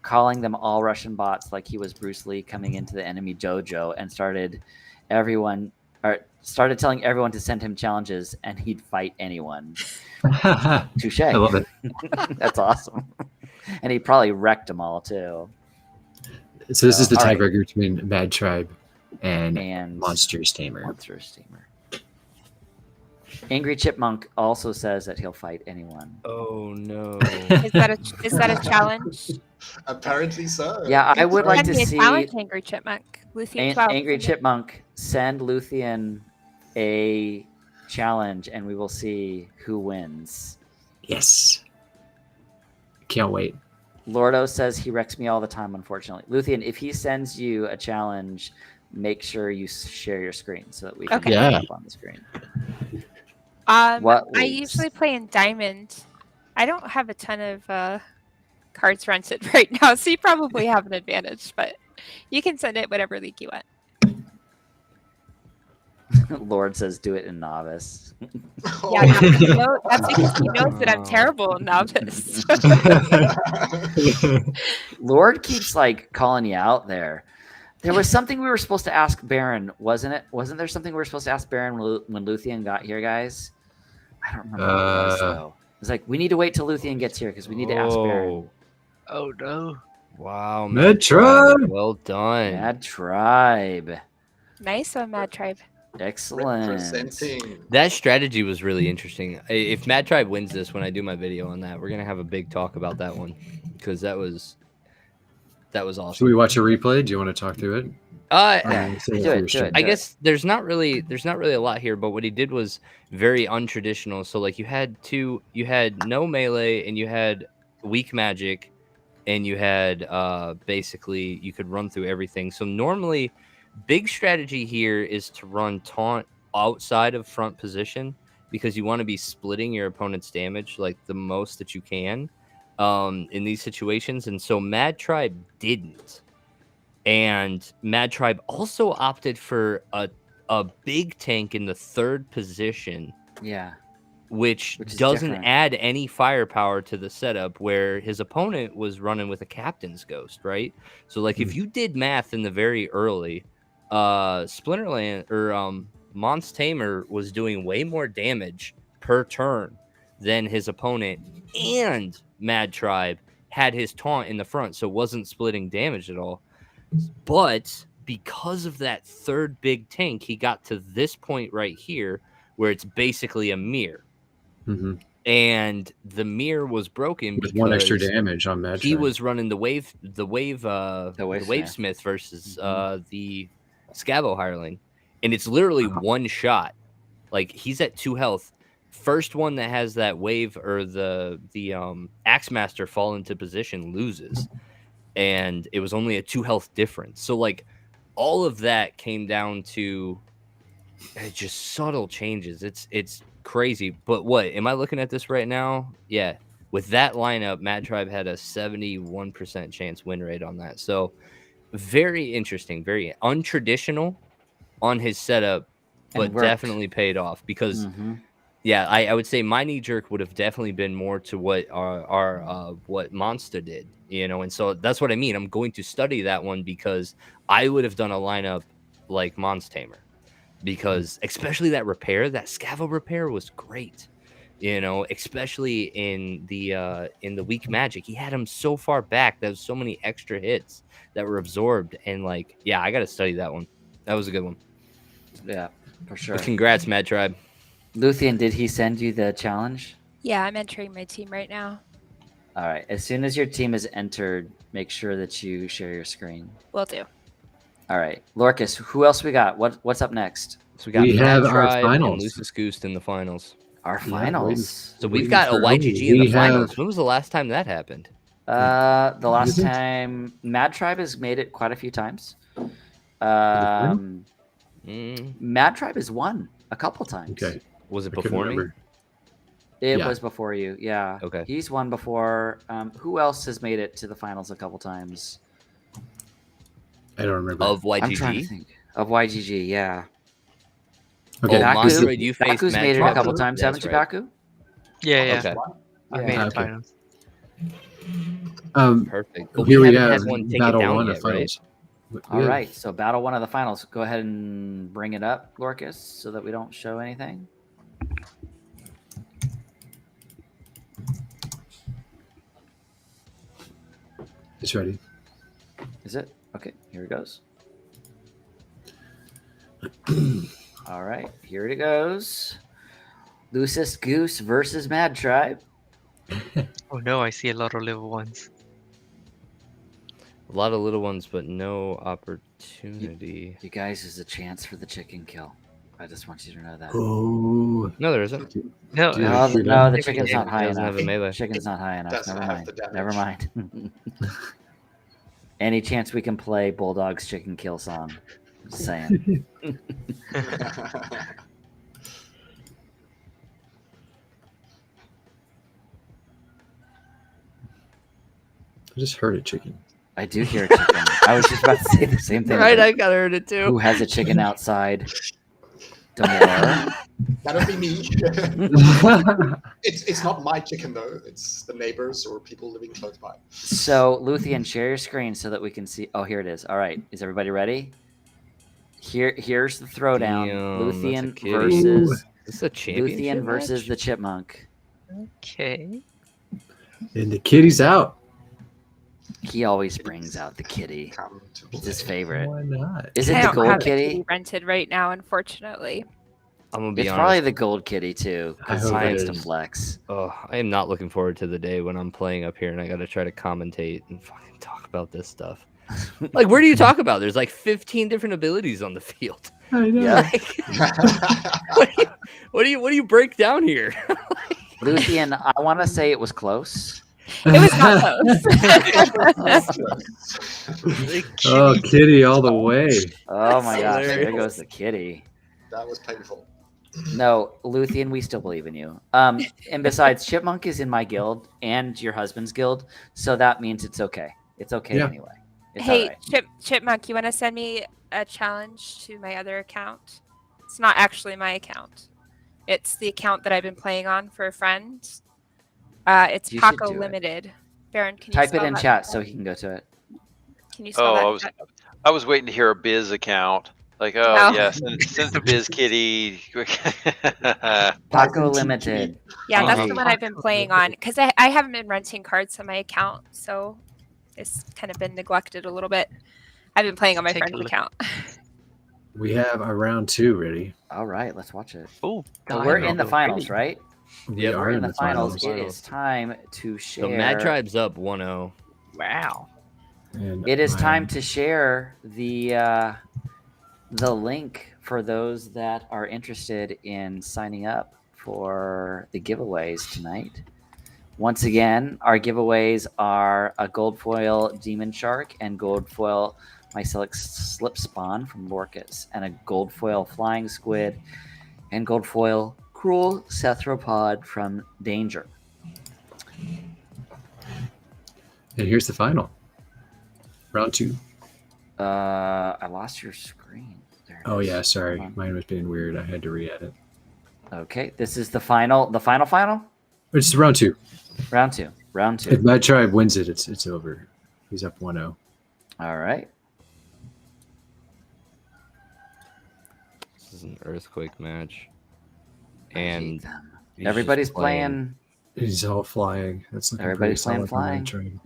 calling them all Russian bots like he was Bruce Lee coming into the enemy dojo and started telling everyone to send him challenges and he'd fight anyone. Touche. I love it. That's awesome. And he probably wrecked them all too. So this is the all right. tiebreaker between Mad Tribe and Monsters Tamer. Monsters Tamer. Angry Chipmunk also says that he'll fight anyone. Oh no! Is that a challenge? Apparently so. Yeah, I would like Send to me a see challenge, Angry Chipmunk. Luthien 12. Angry Chipmunk send Luthien a challenge, and we will see who wins. Yes. Can't wait. Lordo says he wrecks me all the time, unfortunately. Luthien, if he sends you a challenge, make sure you share your screen so that we can Okay. get Yeah. it up on the screen. I usually play in Diamond. I don't have a ton of cards rented right now, so you probably have an advantage, but you can send it whatever league you want. Lord says do it in Novice. Yeah, that's because he knows that I'm terrible in Novice. Lord keeps like calling you out there. There was something we were supposed to ask Baron, wasn't it? Wasn't there something we were supposed to ask Baron when Luthien got here, guys? I don't remember what it was, though. It was like, we need to wait till Luthien gets here because we need to ask Baron. Oh no! Wow, Mad Tribe. Well done. Mad Tribe. Nice one, Mad Tribe. Excellent. Representing. That strategy was really interesting. If Mad Tribe wins this, when I do my video on that, we're gonna have a big talk about that one because that was awesome. Should we watch a replay? Do you want to talk through it? Do it. I guess there's not really a lot here, but what he did was very untraditional. So like you had no melee and you had weak magic and you had basically you could run through everything. So normally big strategy here is to run taunt outside of front position because you want to be splitting your opponent's damage like the most that you can in these situations. And so Mad Tribe didn't. And Mad Tribe also opted for a big tank in the third position. Yeah. Which is doesn't different. add any firepower to the setup where his opponent was running with a Captain's Ghost, right? So, like, if you did math in the very early, Splinterland or Mons Tamer was doing way more damage per turn than his opponent, and Mad Tribe had his taunt in the front, so wasn't splitting damage at all. But because of that third big tank, he got to this point right here where it's basically a mirror. Mm-hmm. and the mirror was broken with one extra because damage on Mad he Tribe. was running the Wavesmith versus the Scavo hireling, and it's literally one shot. Like, he's at 2 health. First one that has that wave or the Axe Master fall into position loses, and it was only a 2 health difference. So like all of that came down to just subtle changes. It's crazy. But what am I looking at this right now? Yeah, with that lineup, Mad Tribe had a 71% chance win rate on that. So very interesting, very untraditional on his setup, but definitely paid off because yeah, I would say my knee jerk would have definitely been more to what our what Monster did, you know, and so that's what I mean. I'm going to study that one because I would have done a lineup like Monster Tamer, because especially that Scavo repair was great, you know, especially in the weak magic. He had him so far back. There was so many extra hits that were absorbed, and like, yeah, I got to study that one. That was a good one. Yeah, for sure. But congrats, Mad Tribe. Luthien, did he send you the challenge? Yeah, I'm entering my team right now. All right. As soon as your team is entered, make sure that you share your screen. Will do. All right. Lorkus, who else we got? What's up next? So we have Mad our Tribe finals. and Lucis Goose in the finals. Our finals. So we've got a YGG in the finals. When was the last time that happened? The last time Mad Tribe has made it quite a few times. Mad Tribe has won a couple times. Okay. Was it before me? It was before you. Yeah. Okay. He's won before. Who else has made it to the finals a couple times? I don't remember. Of YGG? I'm trying to think. Of YGG, yeah. Okay. Baku's made it a couple times, haven't you, Baku? Yeah. Okay. I made it finals. Perfect. But Here we haven't have had one take Battle it down 1 yet, of finals. All right, so Battle 1 of the finals. Go ahead and bring it up, Lorkus, so that we don't show anything. It's ready. Is it? Okay, here it goes. All right, here it goes. Lucis Goose versus Mad Tribe. Oh no, I see a lot of level 1s. A lot of little ones, but no opportunity. You guys, there's a chance for the chicken kill. I just want you to know that. Oh. No, there isn't. No, No, the chicken's not high doesn't enough. have a melee. Chicken's not high enough. Doesn't Never have mind. the damage. Never mind. Any chance we can play Bulldog's chicken kill song? Just saying. I just heard a chicken. I do hear a chicken. I was just about to say the same thing. Right, I got heard it too. Who has a chicken outside? Damore. That'll be me. It's not my chicken though. It's the neighbors or people living close by. So, Luthien, share your screen so that we can see. Oh, here it is. All right, is everybody ready? Here's the throwdown. Damn, Luthien versus Is this a championship Luthien versus match? the chipmunk. Okay. And the kitty's out. He always brings out the kitty. Come to It's his play. favorite. Why not? Is it I the don't gold have a kitty? rented right now, unfortunately. I'm gonna be It's honest. probably the gold kitty too. I Because hope he it likes to is. flex. Oh, I am not looking forward to the day when I'm playing up here and I got to try to commentate and fucking talk about this stuff. Like, where do you talk about? There's like 15 different abilities on the field. I know. Yeah. Like, what do you break down here? Luthien, I want to say it was close. It was not close. Oh, kitty all the way. Oh my gosh, hilarious. there goes the kitty. That was painful. No, Luthien, we still believe in you. And besides, Chipmunk is in my guild and your husband's guild, so that means it's okay. It's okay Yeah. anyway. It's Hey, all right. Chipmunk, you want to send me a challenge to my other account? It's not actually my account. It's the account that I've been playing on for a friend. It's You should Paco do it. Limited. Baron, can you Type it spell in that? chat so he can go to it. Can you spell Oh, that? I was waiting to hear a Biz account. Like, oh No. yes, since the Biz Kitty. Paco Limited. Yeah, that's Hey. the one I've been playing on because I haven't been renting cards on my account, so it's kind of been neglected a little bit. I've been playing on my Take a friend's look. account. We have our round 2 ready. All right, let's watch it. Oh, So we're in the finals, right? We are We're in the finals. finals. It is time to share. So Mad Tribe's up 1-0. Wow. And It is time I'm- to share the link for those that are interested in signing up for the giveaways tonight. Once again, our giveaways are a gold foil Demon Shark and gold foil Mycelic Slip Spawn from Lorkus, and a gold foil Flying Squid and gold foil Cruel Cetropod from Danger. And here's the final. Round 2. I lost your screen. There it Oh is. yeah, sorry. Hold on. Mine was being weird. I had to re-edit. Okay, this is the final. The final. It's round 2. Round two. If Mad Tribe wins it, it's over. He's up 1-0. All right. This is an earthquake match. I hate And them. he's Everybody's just playing. playing. He's all flying. That's looking Everybody's pretty playing solid for flying. Mad Tribe.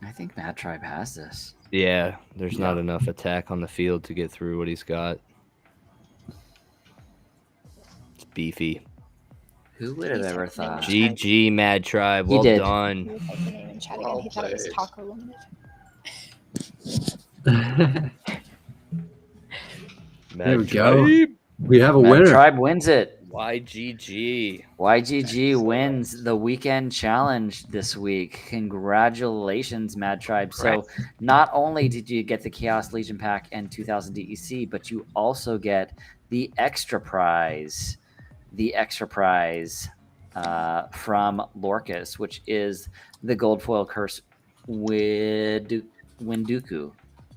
Yeah. I think Mad Tribe has this. Yeah, there's not enough attack on the field to get through what he's got. It's beefy. Who would have ever thought? GG, Mad Tribe. He Well did. done. He typed your name in chat again. Well He thought it was played. Taco Limited. There we Mad go. Tribe. We have a Mad winner. Tribe wins it. YGG. YGG wins the weekend challenge this week. Congratulations, Mad Tribe. So not only did you get the Chaos Legion pack and 2000 DEC, but you also get the extra prize. From Lorkus, which is the gold foil curse Winduku.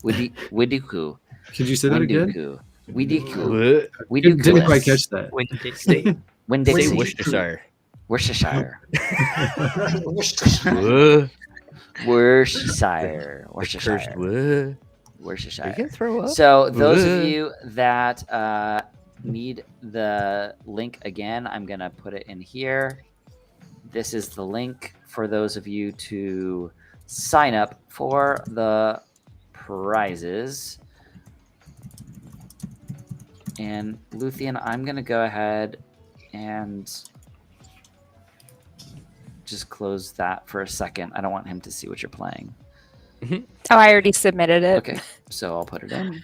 Widuku. Could you say that again? Widuku. What? Didn't quite catch that. Say Windixie. Worcestershire. Worcestershire. What? Worcestershire. Cursed what? You Worcestershire. can throw up. So those of What? you that need the link again, I'm going to put it in here. This is the link for those of you to sign up for the prizes. And Luthien, I'm going to go ahead and just close that for a second. I don't want him to see what you're playing. Oh, I already submitted it. Okay, so I'll put it in.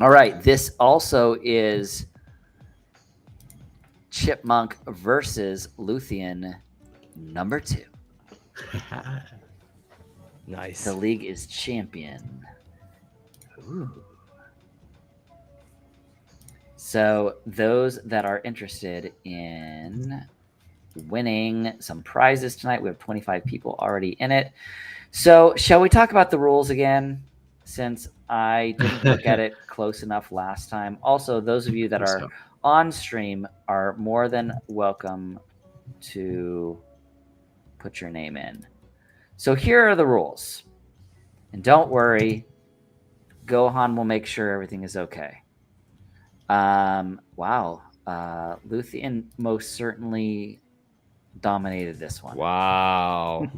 All right, this also is Chipmunk versus Luthien number 2. Nice. The league is champion. Ooh. So those that are interested in winning some prizes tonight, we have 25 people already in it. So shall we talk about the rules again, since I didn't look at it close enough last time? Also, those of you that are on stream are more than welcome to put your name in. So here are the rules. And don't worry, Gohan will make sure everything is okay. Wow. Luthien most certainly dominated this one. Wow.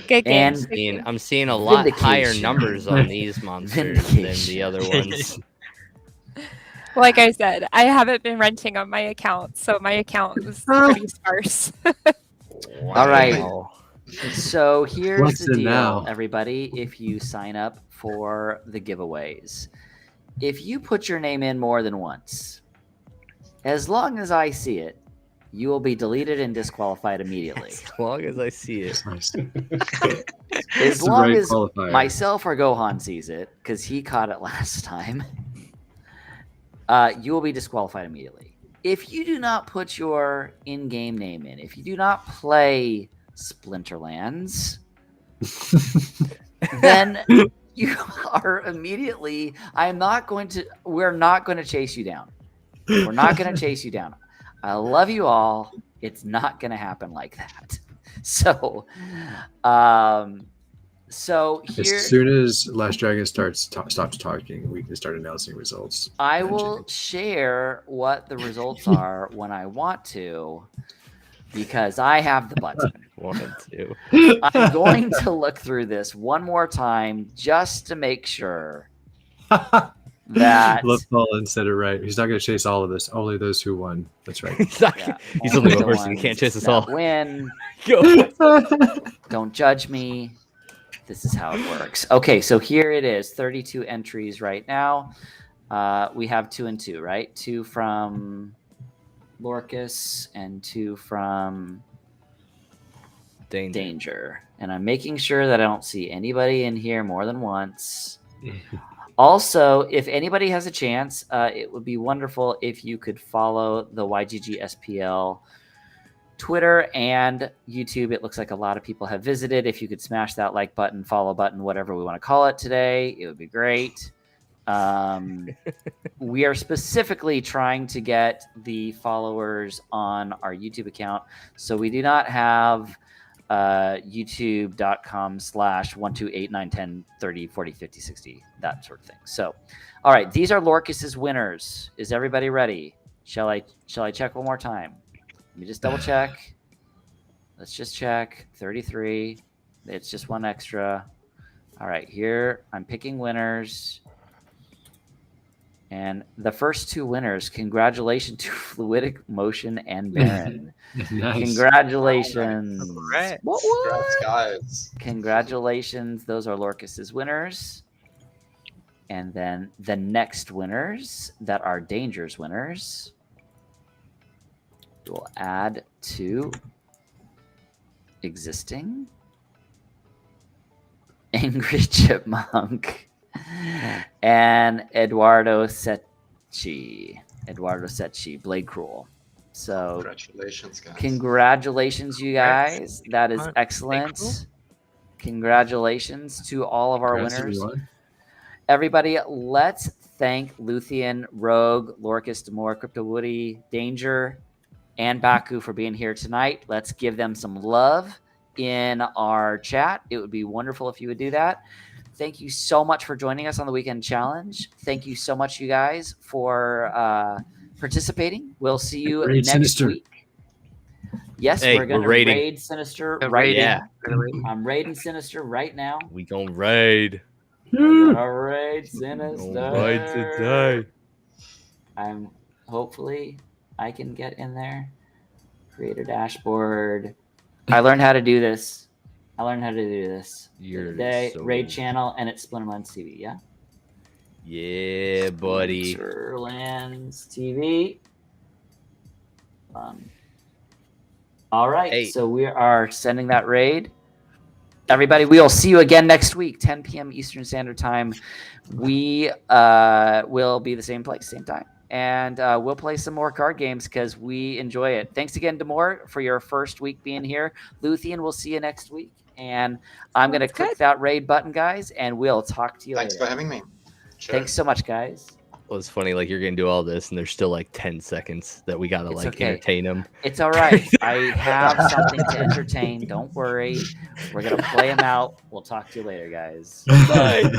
Good game. And I'm seeing a lot higher Vindication. numbers on these monsters than the other ones. Like I said, I haven't been renting on my account, so my account was pretty sparse. All right. So here's What's the it deal, now? everybody. If you sign up for the giveaways, if you put your name in more than once, as long as I see it, you will be deleted and disqualified immediately. As long as I see it. Nice. As It's a long great as qualifier. myself or Gohan sees it, because he caught it last time, you will be disqualified immediately. If you do not put your in-game name in, if you do not play Splinterlands, then you are immediately. we're not going to chase you down. We're not going to chase you down. I love you all. It's not going to happen like that. So, here, As soon as LastDragon stops talking, we can start announcing results. I will share what the results are when I want to, because I have the button. Wanted to. I'm going to look through this one more time just to make sure that Left Fallen said it right. He's not going to chase all of us. Only those who won. That's right. He's only one person. He can't chase us all. Win. Go. Don't judge me. This is how it works. Okay, so here it is. 32 entries right now. We have 2 and 2, right? 2 from Lorkus and 2 from Danger. And I'm making sure that I don't see anybody in here more than once. Also, if anybody has a chance, it would be wonderful if you could follow the YGG SPL Twitter and YouTube. It looks like a lot of people have visited. If you could smash that like button, follow button, whatever we want to call it today, it would be great. We are specifically trying to get the followers on our YouTube account. So we do not have youtube.com/128911030405060, that sort of thing. So, all right, these are Lorkus's winners. Is everybody ready? Shall I check one more time? Let me just double check. Let's just check. 33. It's just one extra. All right, here I'm picking winners. And the first 2 winners, congratulations to Fluidic Motion and Baron. Nice. Congratulations. Congrats. Congrats, guys. Congratulations. Those are Lorkus's winners. And then the next winners that are Danger's winners, we'll add to existing. Angry Chipmunk and Eduardo Secchi, Blade Cruel. So Congratulations, guys. Congratulations, you guys. That is excellent. Congratulations to all of our winners. Everyone. Everybody, let's thank Luthien, Rogue, Lorkus, Demore, Crypto Woody, Danger, and Baku for being here tonight. Let's give them some love in our chat. It would be wonderful if you would do that. Thank you so much for joining us on the Weekend Challenge. Thank you so much, you guys, for participating. We'll see you next week. Yes, we're going to raid Sinister right now. I'm raiding Sinister right now. We gonna raid. I'm gonna raid Sinister. Raid today. Hopefully I can get in there. Create a dashboard. I learned how to do this. Today, raid channel, and it's Splinterlands TV, yeah? Yeah, buddy. Splinterlands TV. All right, so we are sending that raid. Everybody, we will see you again next week, 10 p.m. Eastern Standard Time. We will be the same place, same time. And we'll play some more card games because we enjoy it. Thanks again, Demore, for your first week being here. Luthien, we'll see you next week. And I'm going to click that raid button, guys, and we'll talk to you later. Thanks for having me. Sure. Thanks so much, guys. Well, it's funny, like, you're going to do all this, and there's still, like, 10 seconds that we got to, entertain them. It's all right. I have something to entertain. Don't worry. We're going to play them out. We'll talk to you later, guys. Bye.